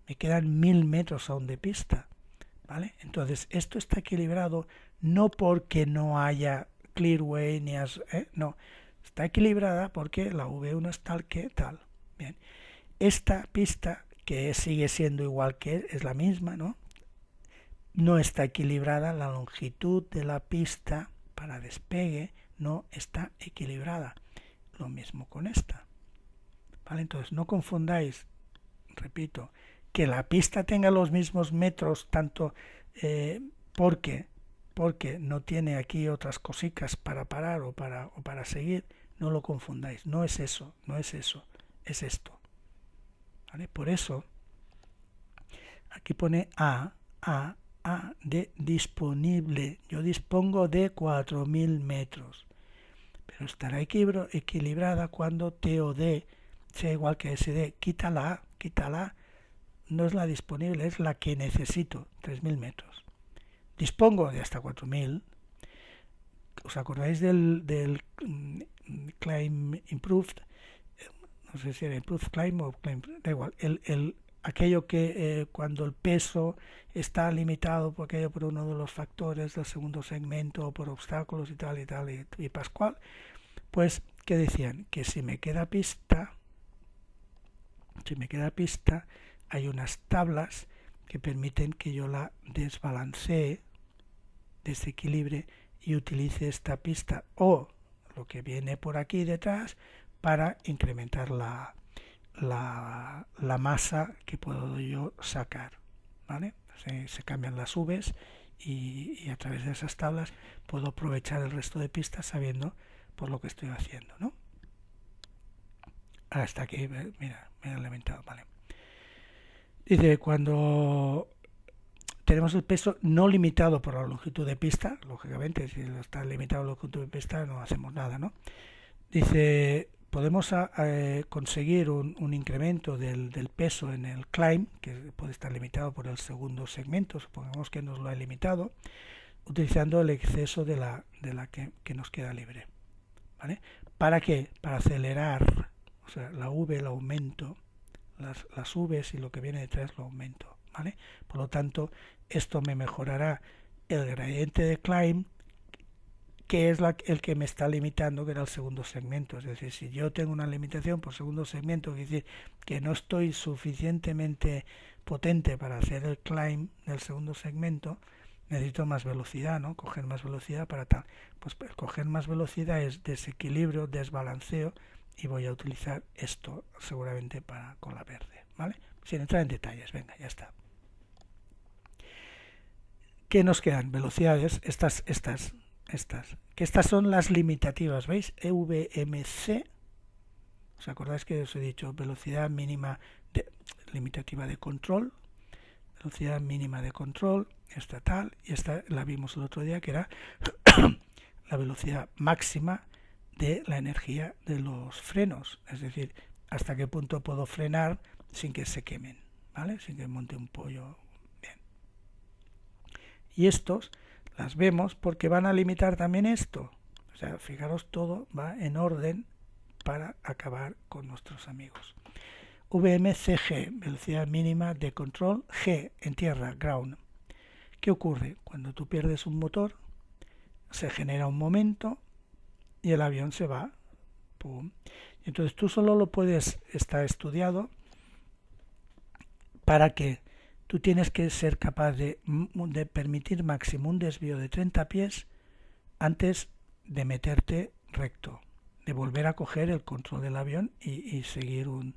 Speaker 1: Me quedan 1.000 metros aún de pista, ¿vale? Entonces, esto está equilibrado no porque no haya clearway ni no, está equilibrada porque la V1 es tal que tal. Bien, esta pista, que sigue siendo igual que es la misma, ¿no? No está equilibrada, la longitud de la pista para despegue no está equilibrada. Lo mismo con esta. ¿Vale? Entonces, no confundáis, repito, que la pista tenga los mismos metros, tanto porque no tiene aquí otras cositas para parar o para seguir, no lo confundáis. No es eso, es esto. ¿Vale? Por eso, aquí pone A de disponible. Yo dispongo de 4.000 metros. Pero estará equilibrada cuando T o D sea igual que SD. Quítala. No es la disponible, es la que necesito, 3.000 metros. Dispongo de hasta 4.000. ¿Os acordáis del Climb Improved? No sé si era Improved Climb o Climb, da igual. Aquello que cuando el peso está limitado por uno de los factores del segundo segmento o por obstáculos y tal y Pascual, pues que decían que si me queda pista hay unas tablas que permiten que yo la desbalancee, desequilibre y utilice esta pista o lo que viene por aquí detrás para incrementar la masa que puedo yo sacar, ¿vale? Se cambian las V's y a través de esas tablas puedo aprovechar el resto de pistas sabiendo por lo que estoy haciendo, ¿no? Hasta aquí, mira, me he lamentado, vale. Dice, cuando tenemos el peso no limitado por la longitud de pista, lógicamente, si está limitado la longitud de pista no hacemos nada, ¿no? Dice, podemos conseguir un incremento del peso en el climb, que puede estar limitado por el segundo segmento, supongamos que nos lo ha limitado, utilizando el exceso de la que nos queda libre, ¿vale? ¿Para qué? Para acelerar, o sea, la V la aumento, las V's y lo que viene detrás lo aumento, ¿vale? Por lo tanto, esto me mejorará el gradiente de climb, que es el que me está limitando, que era el segundo segmento. Es decir, si yo tengo una limitación por segundo segmento, es decir, que no estoy suficientemente potente para hacer el climb del segundo segmento, necesito más velocidad, ¿no? Coger más velocidad para tal. Pues coger más velocidad es desequilibrio, desbalanceo, y voy a utilizar esto seguramente con la verde, ¿vale? Sin entrar en detalles, venga, ya está. ¿Qué nos quedan? Velocidades, estas, que estas son las limitativas, ¿veis? EVMC, ¿os acordáis que os he dicho? Velocidad mínima limitativa de control, velocidad mínima de control, esta tal, y esta la vimos el otro día, que era la velocidad máxima de la energía de los frenos, es decir, hasta qué punto puedo frenar sin que se quemen, ¿vale? Sin que monte un pollo. Bien. Y estos las vemos porque van a limitar también esto. O sea, fijaros, todo va en orden para acabar con nuestros amigos. VMCG, velocidad mínima de control, G, en tierra, ground. ¿Qué ocurre? Cuando tú pierdes un motor, se genera un momento y el avión se va. ¡Pum! Entonces tú solo lo puedes estar estudiado para que tú tienes que ser capaz de permitir máximo un desvío de 30 pies antes de meterte recto, de volver a coger el control del avión y seguir un...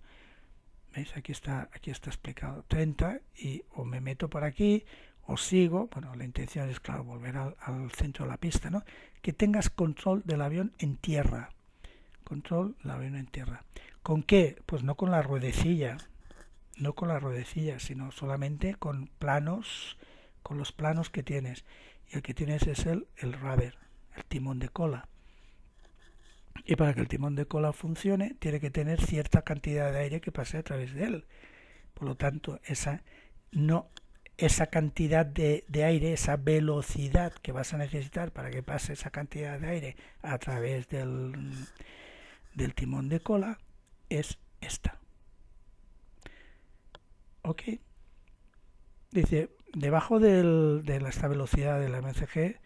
Speaker 1: ¿Veis? Aquí está explicado. 30 y o me meto por aquí o sigo. Bueno, la intención es, claro, volver al centro de la pista, ¿no? Que tengas control del avión en tierra. control, el avión en tierra. ¿Con qué? Pues no con la ruedecilla, sino solamente con planos, con los planos que tienes. Y el que tienes es el rudder, el timón de cola. Y para que el timón de cola funcione, tiene que tener cierta cantidad de aire que pase a través de él. Por lo tanto, esa cantidad de aire, esa velocidad que vas a necesitar para que pase esa cantidad de aire a través del timón de cola, es esta. Ok. Dice, debajo de esta velocidad de la MCG,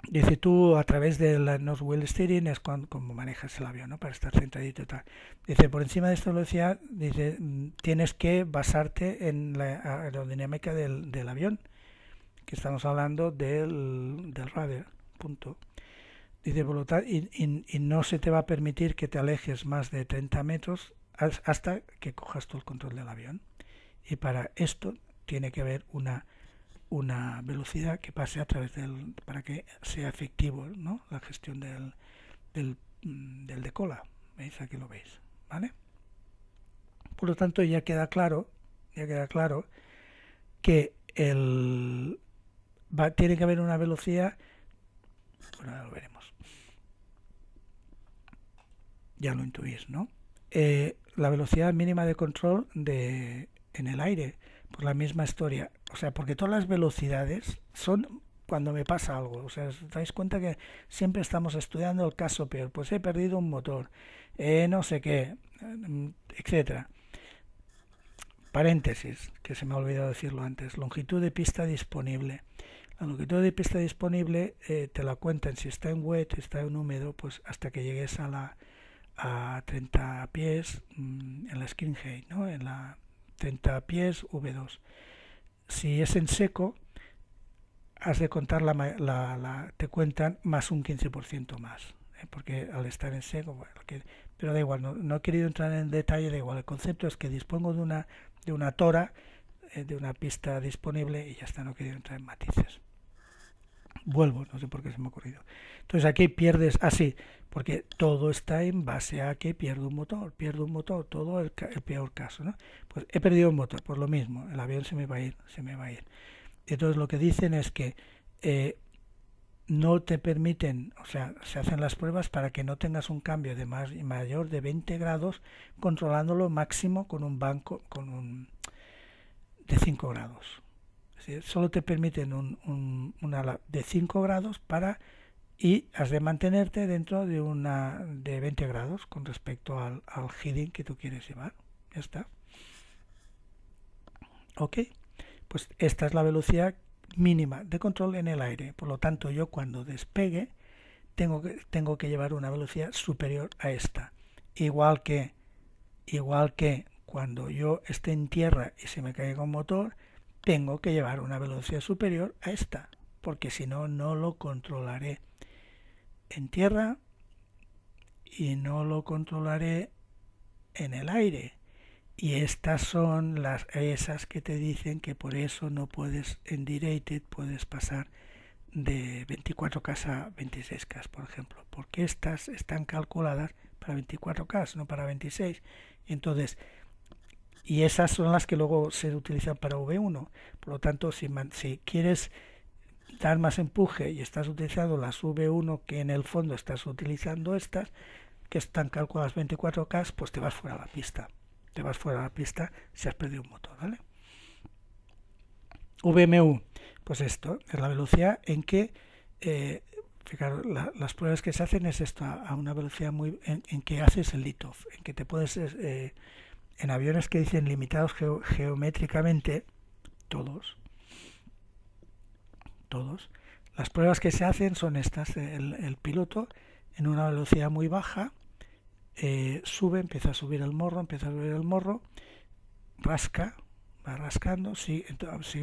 Speaker 1: dice tú a través de la nose wheel steering es como manejas el avión, ¿no? Para estar centradito y tal. Dice, por encima de esta velocidad, dice, tienes que basarte en la aerodinámica del avión, que estamos hablando del rudder, punto. Dice, por lo tanto, y no se te va a permitir que te alejes más de 30 metros hasta que cojas tú el control del avión. Y para esto tiene que haber una velocidad que pase a través para que sea efectivo, ¿no? La gestión del de cola. ¿Veis? Aquí lo veis, ¿vale? Por lo tanto, ya queda claro que tiene que haber una velocidad. Bueno, ahora lo veremos. Ya lo intuís, ¿no? La velocidad mínima de control en el aire, por la misma historia. O sea, porque todas las velocidades son cuando me pasa algo. O sea, os dais cuenta que siempre estamos estudiando el caso peor. Pues he perdido un motor, no sé qué, etcétera. Paréntesis, que se me ha olvidado decirlo antes. Longitud de pista disponible. La longitud de pista disponible te la cuentan si está en wet, está en húmedo, pues hasta que llegues a 30 pies en la skin height, ¿no? En la 30 pies V2. Si es en seco, has de contar te cuentan más un 15% más, porque al estar en seco, bueno, pero da igual, no he querido entrar en detalle, da igual. El concepto es que dispongo de una tora, de una pista disponible y ya está, no he querido entrar en matices. Vuelvo, no sé por qué se me ha ocurrido. Entonces aquí pierdes así, porque todo está en base a que pierdo un motor, todo el peor caso, ¿no? Pues he perdido un motor, por lo mismo, el avión se me va a ir. Entonces lo que dicen es que no te permiten, o sea, se hacen las pruebas para que no tengas un cambio de mayor de 20 grados, controlándolo máximo con un banco de 5 grados. Es decir, solo te permiten una de 5 grados y has de mantenerte dentro de 20 grados con respecto al heading que tú quieres llevar. Ya está. Ok, pues esta es la velocidad mínima de control en el aire. Por lo tanto, yo cuando despegue tengo que llevar una velocidad superior a esta. Igual que cuando yo esté en tierra y se me caiga un motor, tengo que llevar una velocidad superior a esta, porque si no, no lo controlaré en tierra y no lo controlaré en el aire. Y estas son esas que te dicen que por eso no puedes, en D-Rated puedes pasar de 24K a 26K, por ejemplo, porque estas están calculadas para 24K, no para 26. Entonces, y esas son las que luego se utilizan para V1. Por lo tanto, si quieres dar más empuje y estás utilizando las V1 que en el fondo estás utilizando estas, que están calculadas 24K, pues te vas fuera de la pista. Si has perdido un motor, ¿vale? VMU, pues esto es la velocidad en que, fijaros, las pruebas que se hacen es esto, a una velocidad en que haces el lift-off, en que te puedes, en aviones que dicen limitados geométricamente, todos, las pruebas que se hacen son estas, el piloto en una velocidad muy baja, empieza a subir el morro, va rascando, sigue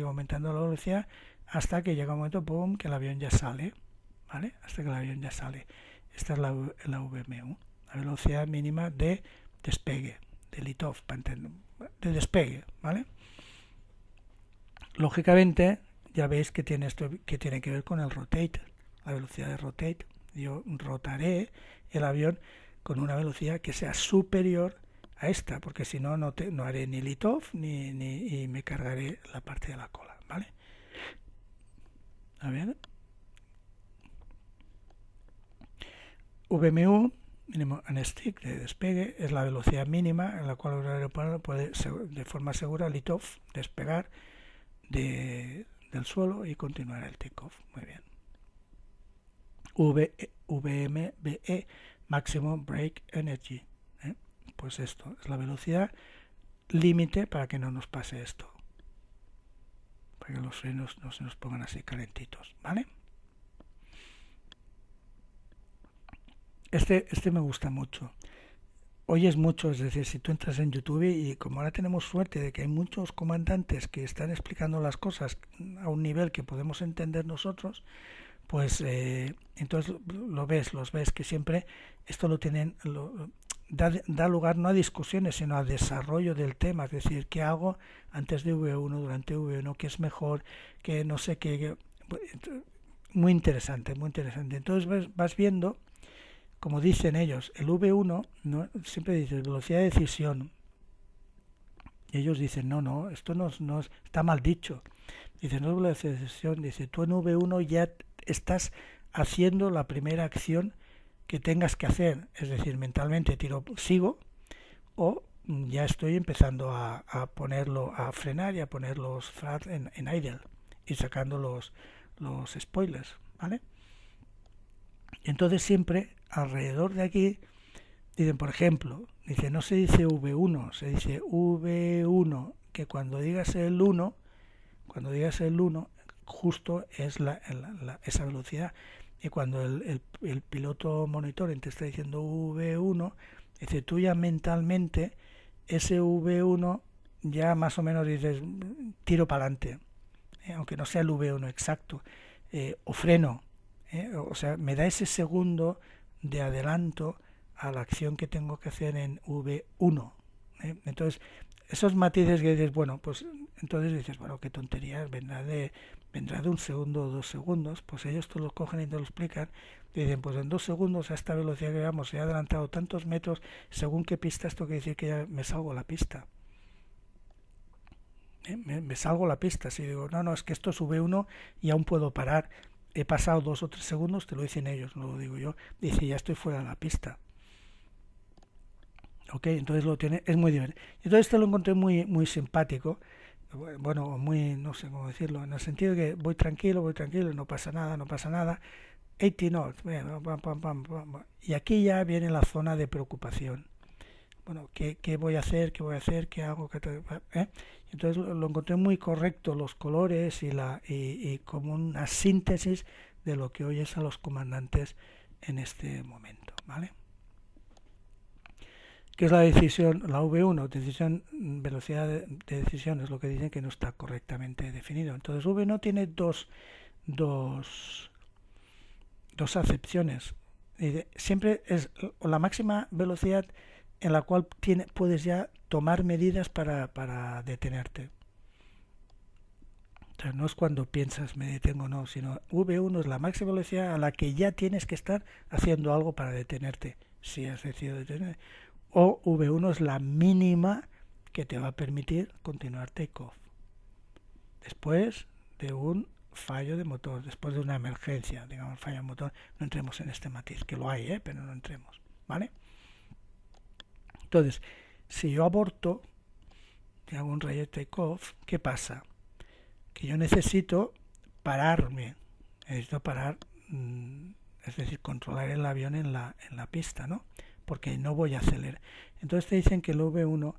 Speaker 1: aumentando la velocidad hasta que llega un momento, ¡pum!, que el avión ya sale, ¿vale? Esta es la VMU, la velocidad mínima de despegue, de lift-off, de despegue, ¿vale? Lógicamente, ya veis que tiene esto que tiene que ver con el rotate, la velocidad de rotate Yo rotaré el avión con una velocidad que sea superior a esta, porque si no, no haré ni lift-off y me cargaré la parte de la cola, ¿vale? A ver. VMU, mínimo en stick de despegue, es la velocidad mínima en la cual el aeroplano puede de forma segura lift-off, despegar del suelo y continuar el take-off. Muy bien. VMBE, Maximum Brake Energy. Pues esto es la velocidad límite para que no nos pase esto. Para que los frenos no se nos pongan así calentitos, ¿vale? Este me gusta mucho. Oyes mucho, es decir, si tú entras en YouTube y como ahora tenemos suerte de que hay muchos comandantes que están explicando las cosas a un nivel que podemos entender nosotros, pues entonces los ves que siempre esto lo tienen, da lugar no a discusiones, sino a desarrollo del tema, es decir, ¿qué hago antes de V1, durante V1, qué es mejor, qué no sé qué? Muy interesante, muy interesante. Entonces vas viendo, como dicen ellos, el V1 ¿no? Siempre dice velocidad de decisión. Y ellos dicen, no, esto no está mal dicho. Dice, no es velocidad de decisión, dice, tú en V1 ya estás haciendo la primera acción que tengas que hacer, es decir, mentalmente sigo, o ya estoy empezando a ponerlo, a frenar y a poner los flaps en idle y sacando los spoilers, ¿vale? Entonces siempre alrededor de aquí dicen, por ejemplo, dice, no se dice V1, se dice V1, que cuando digas el 1, justo es esa velocidad. Y cuando el piloto monitoring te está diciendo V1, dice, tú ya mentalmente ese V1 ya más o menos dices, tiro para adelante, aunque no sea el V1 exacto, o freno, o sea, me da ese segundo de adelanto a la acción que tengo que hacer en V1. Entonces, esos matices que dices, bueno, pues entonces dices, bueno, qué tonterías, vendrá de 1 segundo o 2 segundos, pues ellos te lo cogen y te lo explican, y dicen, pues en 2 segundos a esta velocidad que vamos, he adelantado tantos metros, según qué pista, esto quiere decir que ya me salgo la pista. Me salgo la pista, si digo, no, es que esto es V1 y aún puedo parar, he pasado 2 o 3 segundos, te lo dicen ellos, no lo digo yo, dice, ya estoy fuera de la pista. Ok, entonces es muy divertido. Entonces te lo encontré muy simpático, bueno, muy, no sé cómo decirlo, en el sentido de que voy tranquilo, no pasa nada, 80 knots, y aquí ya viene la zona de preocupación. Bueno, ¿qué voy a hacer? ¿Qué hago? Entonces lo encontré muy correcto, los colores y como una síntesis de lo que oyes a los comandantes en este momento, ¿vale? ¿Qué es la decisión? La V1, velocidad de decisión, es lo que dicen que no está correctamente definido. Entonces V1 tiene dos acepciones. Siempre es la máxima velocidad en la cual puedes ya tomar medidas para detenerte. O sea, no es cuando piensas me detengo, no, sino V1 es la máxima velocidad a la que ya tienes que estar haciendo algo para detenerte, si has decidido detenerte. O V1 es la mínima que te va a permitir continuar takeoff. Después de un fallo de motor, después de una emergencia, digamos, fallo de motor, no entremos en este matiz, que lo hay, pero no entremos, ¿vale? Entonces, si yo aborto y hago un rayo de takeoff, ¿qué pasa? Que yo necesito pararme, necesito parar, es decir, controlar el avión en la pista, ¿no? Porque no voy a acelerar. Entonces te dicen que el V1,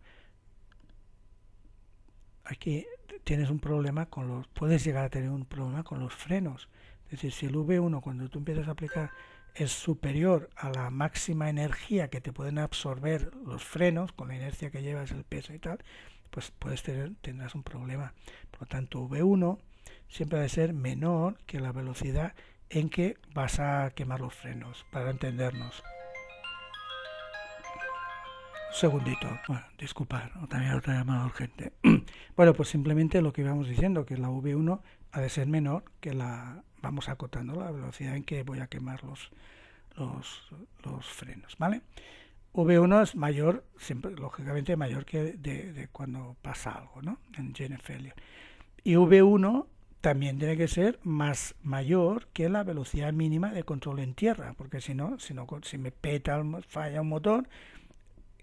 Speaker 1: aquí tienes un problema puedes llegar a tener un problema con los frenos. Es decir, si el V1 cuando tú empiezas a aplicar es superior a la máxima energía que te pueden absorber los frenos, con la inercia que llevas, el peso y tal, pues tendrás un problema. Por lo tanto, V1 siempre debe ser menor que la velocidad en que vas a quemar los frenos, para entendernos. Un segundito, bueno, disculpad, también otra llamada urgente. Bueno, pues simplemente lo que íbamos diciendo, que la V1 ha de ser menor que vamos acotando la velocidad en que voy a quemar los frenos, ¿vale? V1 es mayor, siempre, lógicamente mayor que de cuando pasa algo, ¿no? En Gene Failure. Y V1 también tiene que ser mayor que la velocidad mínima de control en tierra, porque si me falla un motor,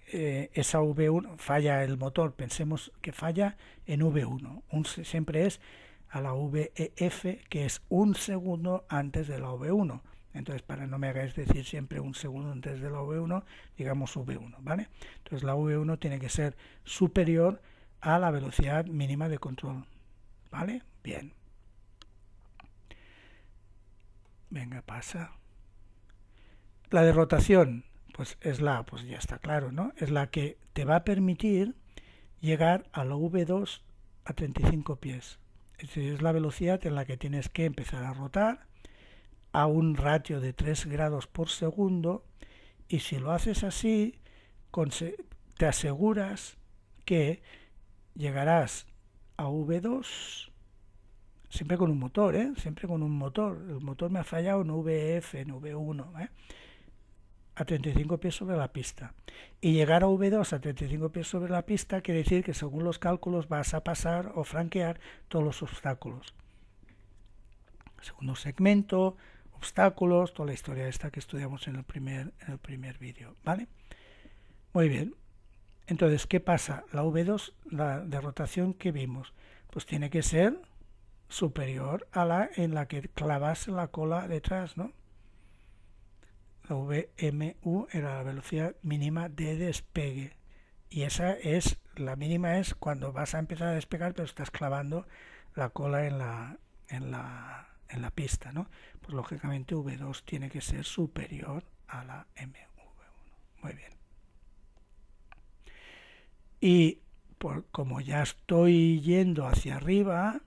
Speaker 1: esa V1 falla el motor, pensemos que falla en V1, siempre es a la VEF, que es un segundo antes de la V1. Entonces, para no me hagáis decir siempre un segundo antes de la V1, digamos V1, ¿vale? Entonces, la V1 tiene que ser superior a la velocidad mínima de control, ¿vale? Bien. Venga, pasa. La de rotación, pues ya está claro, ¿no? Es la que te va a permitir llegar a la V2 a 35 pies. Es decir, es la velocidad en la que tienes que empezar a rotar a un ratio de 3 grados por segundo, y si lo haces así, te aseguras que llegarás a V2 siempre con un motor, siempre con un motor. El motor me ha fallado en VF, en V1, a 35 pies sobre la pista. Y llegar a V2 a 35 pies sobre la pista quiere decir que según los cálculos vas a pasar o franquear todos los obstáculos. Segundo segmento, obstáculos, toda la historia esta que estudiamos en el primer vídeo, ¿vale? Muy bien. Entonces, ¿qué pasa? La V2, la de rotación que vimos, pues tiene que ser superior a la en la que clavas la cola detrás, ¿no? La VMU era la velocidad mínima de despegue, y la mínima es cuando vas a empezar a despegar pero estás clavando la cola en la pista, ¿no? Pues lógicamente V2 tiene que ser superior a la MV1. Muy bien. Y como ya estoy yendo hacia arriba,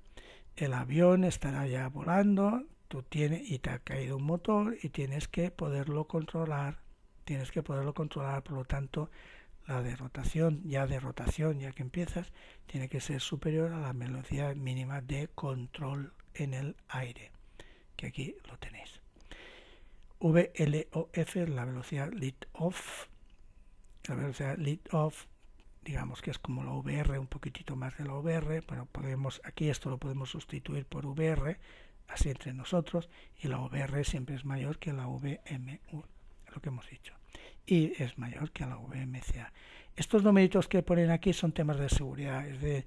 Speaker 1: el avión estará ya volando, y te ha caído un motor y tienes que poderlo controlar, por lo tanto la de rotación, ya que empiezas, tiene que ser superior a la velocidad mínima de control en el aire, que aquí lo tenéis. VLOF es la velocidad lift off. La velocidad lift off, digamos que es como la VR, un poquitito más de la VR. Bueno, aquí esto lo podemos sustituir por VR, así entre nosotros, y la VR siempre es mayor que la VMU, lo que hemos dicho, y es mayor que la VMCA. Estos numeritos que ponen aquí son temas de seguridad, es de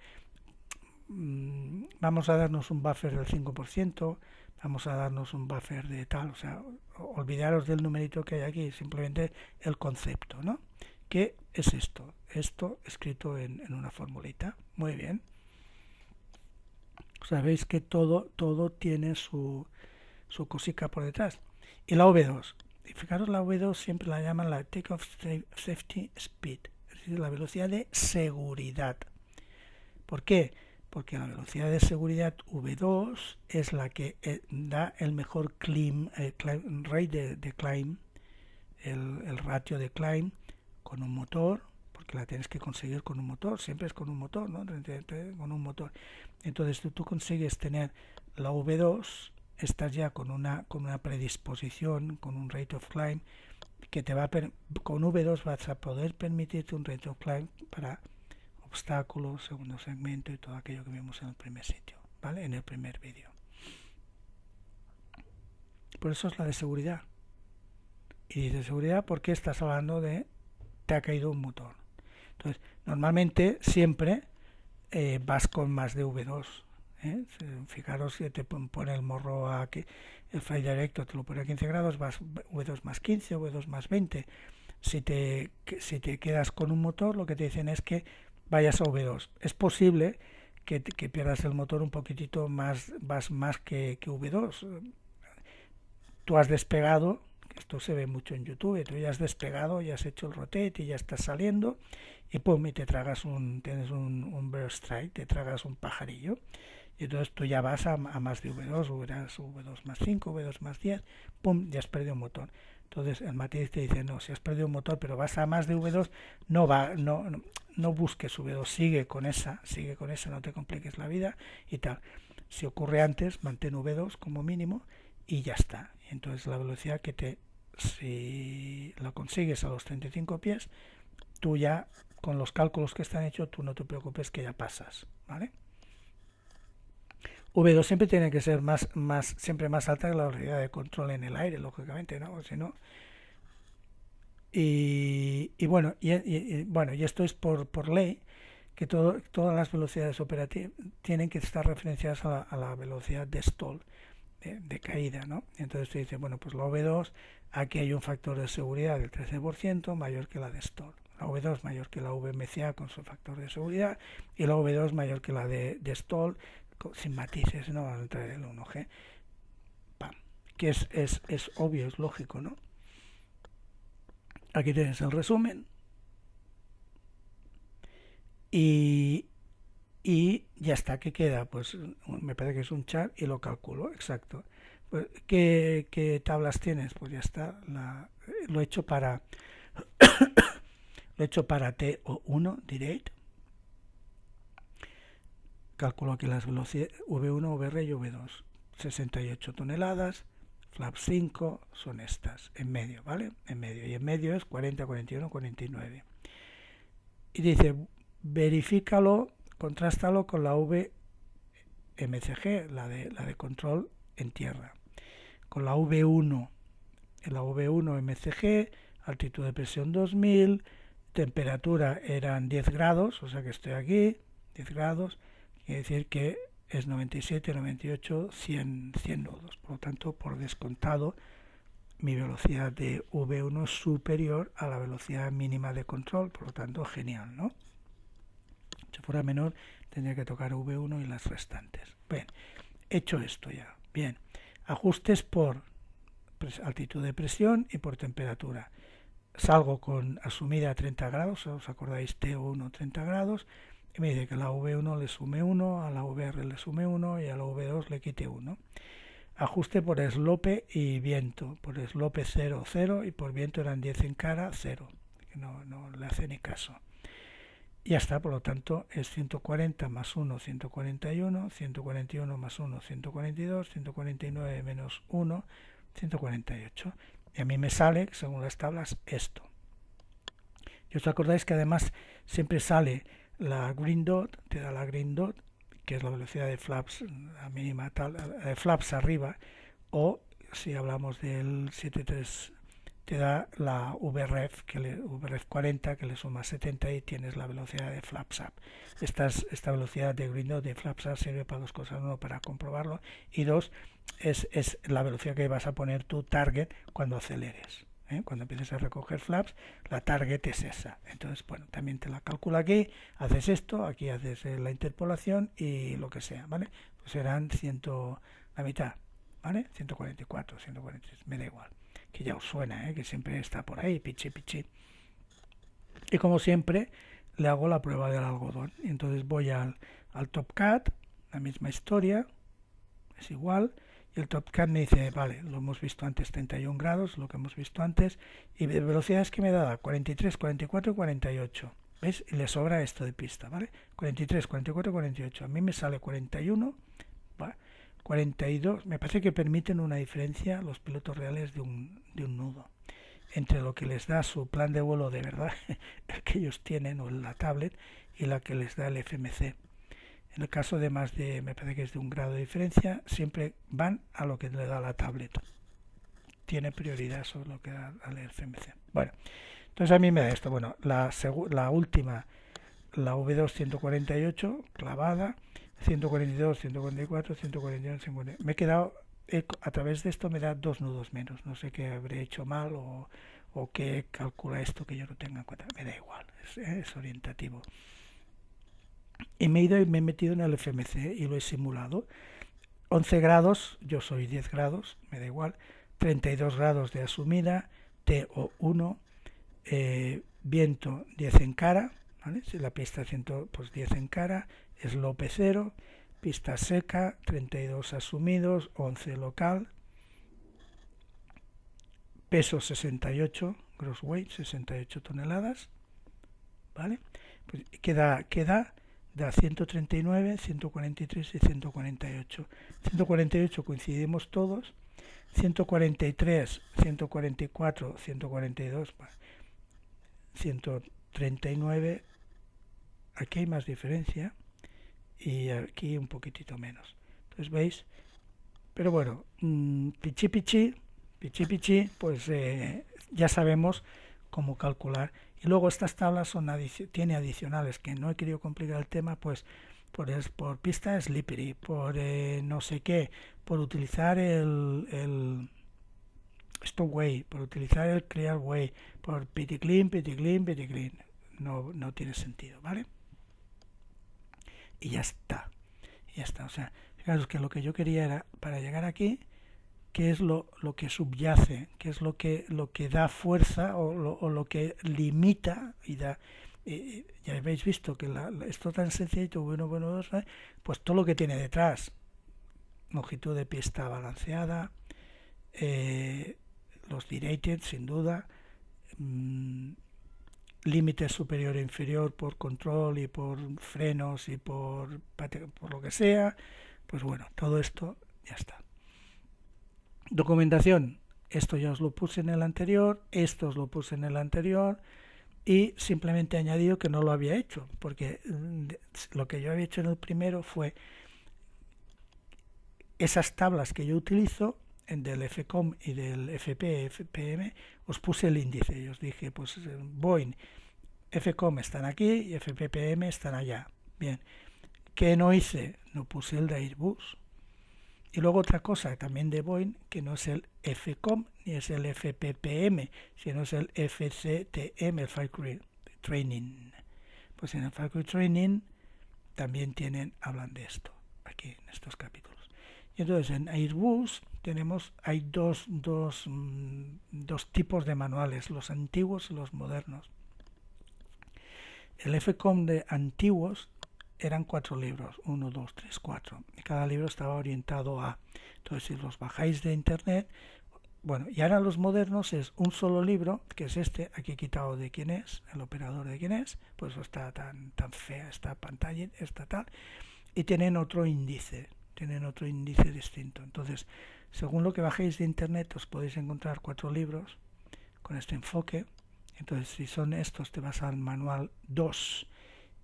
Speaker 1: vamos a darnos un buffer del 5%, vamos a darnos un buffer de tal, o sea, olvidaros del numerito que hay aquí, simplemente el concepto, ¿no? ¿Qué es esto? Esto escrito en una formulita. Muy bien. Sabéis que todo tiene su cosica por detrás. Y la V2. Y fijaros, la V2 siempre la llaman la Takeoff Safety Speed, es decir, la velocidad de seguridad. ¿Por qué? Porque la velocidad de seguridad V2 es la que da el mejor rate de climb, el ratio de climb con un motor, porque la tienes que conseguir con un motor, siempre es con un motor, ¿no? Con un motor. Entonces tú consigues tener la V2, estás ya con una predisposición, con un rate of climb, que con V2 vas a poder permitirte un rate of climb para obstáculos, segundo segmento y todo aquello que vimos en el primer sitio, ¿vale? En el primer vídeo. Por eso es la de seguridad. Y dice seguridad porque estás hablando de te ha caído un motor. Entonces, normalmente siempre vas con más de V2. Fijaros que te pone el morro aquí, el fly directo te lo pone a 15 grados, vas V2 más 15, V2 más 20. Si te quedas con un motor, lo que te dicen es que vayas a V2. Es posible que pierdas el motor un poquitito más, vas más que V2. Tú has despegado, esto se ve mucho en YouTube, tú ya has despegado, ya has hecho el rotate y ya estás saliendo, y pum, y te tragas tienes un burst strike, te tragas un pajarillo, y entonces tú ya vas a más de V2, V2 más 5, V2 más 10, pum, ya has perdido un motor. Entonces el matiz te dice, no, si has perdido un motor pero vas a más de V2, no busques V2, sigue con esa, no te compliques la vida y tal. Si ocurre antes, mantén V2 como mínimo y ya está. Entonces la velocidad que te si lo consigues a los 35 pies, tú ya, con los cálculos que están hechos, tú no te preocupes que ya pasas, ¿vale? V2 siempre tiene que ser siempre más alta que la velocidad de control en el aire, lógicamente, ¿no? Si no. Y bueno, y esto es por ley, que todas las velocidades operativas tienen que estar referenciadas a la velocidad de stall, de caída, ¿no? Entonces tú dices, bueno, pues la V2, aquí hay un factor de seguridad del 13% mayor que la de stall. La V2 mayor que la VMCA con su factor de seguridad y la V2 mayor que la de stall sin matices, ¿no? Al entrar el 1G. ¡Pam! Que es obvio, es lógico, ¿no? Aquí tienes el resumen. Y ya está, ¿qué queda? Pues me parece que es un char y lo calculo, exacto. Pues, ¿qué tablas tienes? Pues ya está, lo he hecho para TO1 direct. Calculo aquí las velocidades V1, VR y V2. 68 toneladas, flaps 5 son estas, en medio, ¿vale? En medio, y en medio es 40, 41, 49. Y dice, verifícalo, contrástalo con la VMCG, la de control en tierra. Con la V1, en la V1 MCG, altitud de presión 2000, temperatura eran 10 grados, o sea que estoy aquí, 10 grados, quiere decir que es 97, 98, 100 nudos. Por lo tanto, por descontado, mi velocidad de V1 es superior a la velocidad mínima de control, por lo tanto, genial, ¿no? Si fuera menor, tendría que tocar V1 y las restantes. Bien, hecho esto ya. Bien, ajustes por altitud de presión y por temperatura. Salgo con asumida a 30 grados, os acordáis, TO1 30 grados, y me dice que a la V1 le sume 1, a la VR le sume 1 y a la V2 le quite 1. Ajuste por slope y viento. Por slope 0, 0 y por viento eran 10 en cara, 0. Que no le hace ni caso. Y ya está, por lo tanto es 140 más 1, 141, 141 más 1, 142, 149 menos 1, 148. Y a mí me sale, según las tablas, esto. Y os acordáis que además siempre sale la green dot, te da la green dot, que es la velocidad de flaps, la mínima tal, de flaps arriba, o si hablamos del 73, te da la VREF, VREF 40, que le suma 70 y tienes la velocidad de flaps up. Esta velocidad de green dot de flaps up sirve para dos cosas: uno, para comprobarlo, y dos, es la velocidad que vas a poner tu target cuando aceleres. Cuando empieces a recoger flaps, la target es esa. Entonces, bueno, también te la calcula aquí, haces esto, aquí haces la interpolación y lo que sea, ¿vale? Pues serán la mitad, ¿vale? 144, 143, me da igual. Que ya os suena, que siempre está por ahí, pichi. Y como siempre, le hago la prueba del algodón. Y entonces voy al TopCat, la misma historia, es igual. Y el TopCat me dice, vale, lo hemos visto antes, 31 grados, lo que hemos visto antes, y de velocidades que me da 43, 44 y 48. ¿Ves? Y le sobra esto de pista, ¿vale? 43, 44, 48. A mí me sale 41, ¿vale? 42. Me parece que permiten una diferencia los pilotos reales de un nudo entre lo que les da su plan de vuelo de verdad, el que ellos tienen, o la tablet, y la que les da el FMC. En el caso de más de, me parece que es de un grado de diferencia, siempre van a lo que le da la tablet. Tiene prioridad sobre lo que da el FMC. Bueno, entonces a mí me da esto. Bueno, la última, la V2 148, clavada, 142, 144, 141, 50. Me he quedado, a través de esto me da 2 nudos menos. No sé qué habré hecho mal o qué calcula esto que yo no tenga en cuenta. Me da igual, es orientativo. Y me he ido y me he metido en el FMC y lo he simulado. 11 grados, yo soy 10 grados, me da igual. 32 grados de asumida, TO1, viento 10 en cara, ¿vale? Si la pista 100, pues 10 en cara, slope 0, pista seca, 32 asumidos, 11 local, peso 68, gross weight 68 toneladas, ¿vale? Pues queda da 139, 143 y 148. 148 coincidimos todos, 143, 144, 142, 139, aquí hay más diferencia y aquí un poquitito menos. Entonces veis, pero bueno, pichi, pues ya sabemos cómo calcular. Y luego estas tablas tiene adicionales, que no he querido complicar el tema, pues por pista slippery, por no sé qué, por utilizar el Stowaway, por utilizar el Clearway, por Pretty Clean. No tiene sentido, ¿vale? Y ya está. O sea, fijaros que lo que yo quería era, para llegar aquí, qué es lo que subyace, qué es lo que da fuerza o lo que limita y da. Ya habéis visto que esto tan sencillo, bueno, pues todo lo que tiene detrás, longitud de pista balanceada, los derated, sin duda, límite superior e inferior por control y por frenos y por lo que sea, pues bueno, todo esto ya está. Documentación, esto ya os lo puse en el anterior, esto os lo puse en el anterior, y simplemente he añadido que no lo había hecho, porque lo que yo había hecho en el primero fue esas tablas que yo utilizo, del FCOM y del FPM, os puse el índice y os dije, pues Boeing, FCOM están aquí y FPPM están allá. Bien, ¿qué no hice? No puse el de Airbus. Y luego otra cosa también de Boeing, que no es el FCOM ni es el FPPM, sino es el FCTM, el Flight Crew Training. Pues en el Flight Crew Training también hablan de esto, aquí en estos capítulos. Y entonces en Airbus hay dos tipos de manuales, los antiguos y los modernos. El FCOM de antiguos eran 4 libros, 1, 2, 3, 4. Y cada libro estaba orientado a. Entonces, si los bajáis de internet, bueno, y ahora los modernos es un solo libro, que es este, aquí he quitado de quién es, el operador de quién es, pues está tan fea esta pantalla, esta tal, y tienen otro índice distinto. Entonces, según lo que bajéis de internet, os podéis encontrar 4 libros con este enfoque. Entonces, si son estos, te vas al manual 2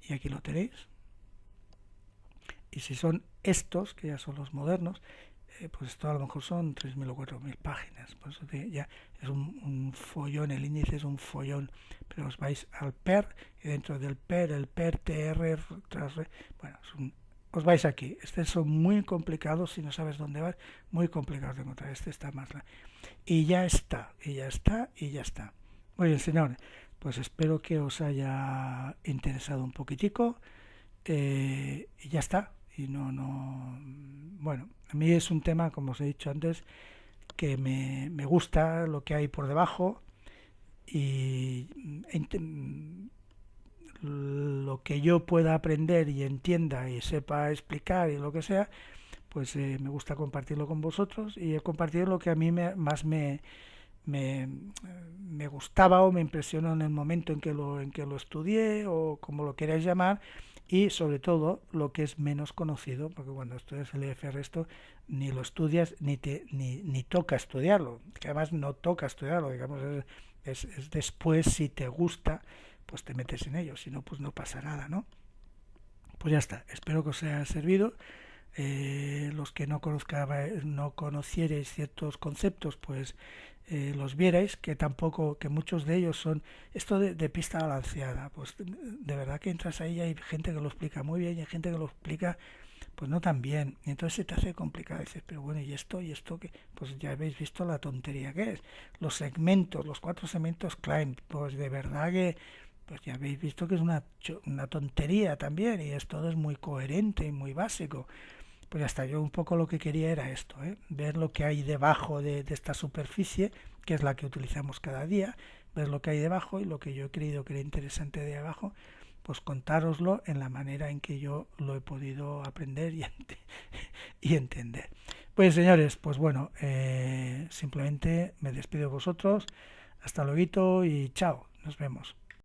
Speaker 1: y aquí lo tenéis. Y si son estos, que ya son los modernos, pues esto a lo mejor son 3.000 o 4.000 páginas. Por eso ya es un follón, el índice es un follón. Pero os vais al PER, y dentro del PER, el PER, TR, bueno, os vais aquí. Estos son muy complicados, si no sabes dónde vas, muy complicados de encontrar. Este está más largo. Y ya está. Muy bien, señores, pues espero que os haya interesado un poquitico. Y ya está. Y bueno, a mí es un tema, como os he dicho antes, que me gusta lo que hay por debajo y lo que yo pueda aprender y entienda y sepa explicar y lo que sea, pues me gusta compartirlo con vosotros y he compartido lo que a mí más me gustaba o me impresionó en el momento en que lo estudié o como lo queráis llamar, y sobre todo lo que es menos conocido, porque cuando estudias el IFR esto ni lo estudias ni toca estudiarlo, que además no toca estudiarlo, digamos, es después, si te gusta, pues te metes en ello, si no, pues no pasa nada, ¿no? Pues ya está, espero que os haya servido. Los que no conocierais ciertos conceptos, pues los vierais, que muchos de ellos son esto de pista balanceada, pues de verdad que entras ahí y hay gente que lo explica muy bien y hay gente que lo explica pues no tan bien, y entonces se te hace complicado, dices, pero bueno, y esto que pues ya habéis visto la tontería que es, los segmentos, los 4 segmentos climb, pues de verdad que pues ya habéis visto que es una tontería también, y todo es muy coherente y muy básico. Pues ya está, yo un poco lo que quería era esto, ver lo que hay debajo de esta superficie, que es la que utilizamos cada día, ver lo que hay debajo, y lo que yo he creído que era interesante de abajo, pues contároslo en la manera en que yo lo he podido aprender y entender. Pues señores, pues bueno, simplemente me despido de vosotros, hasta luego y chao, nos vemos.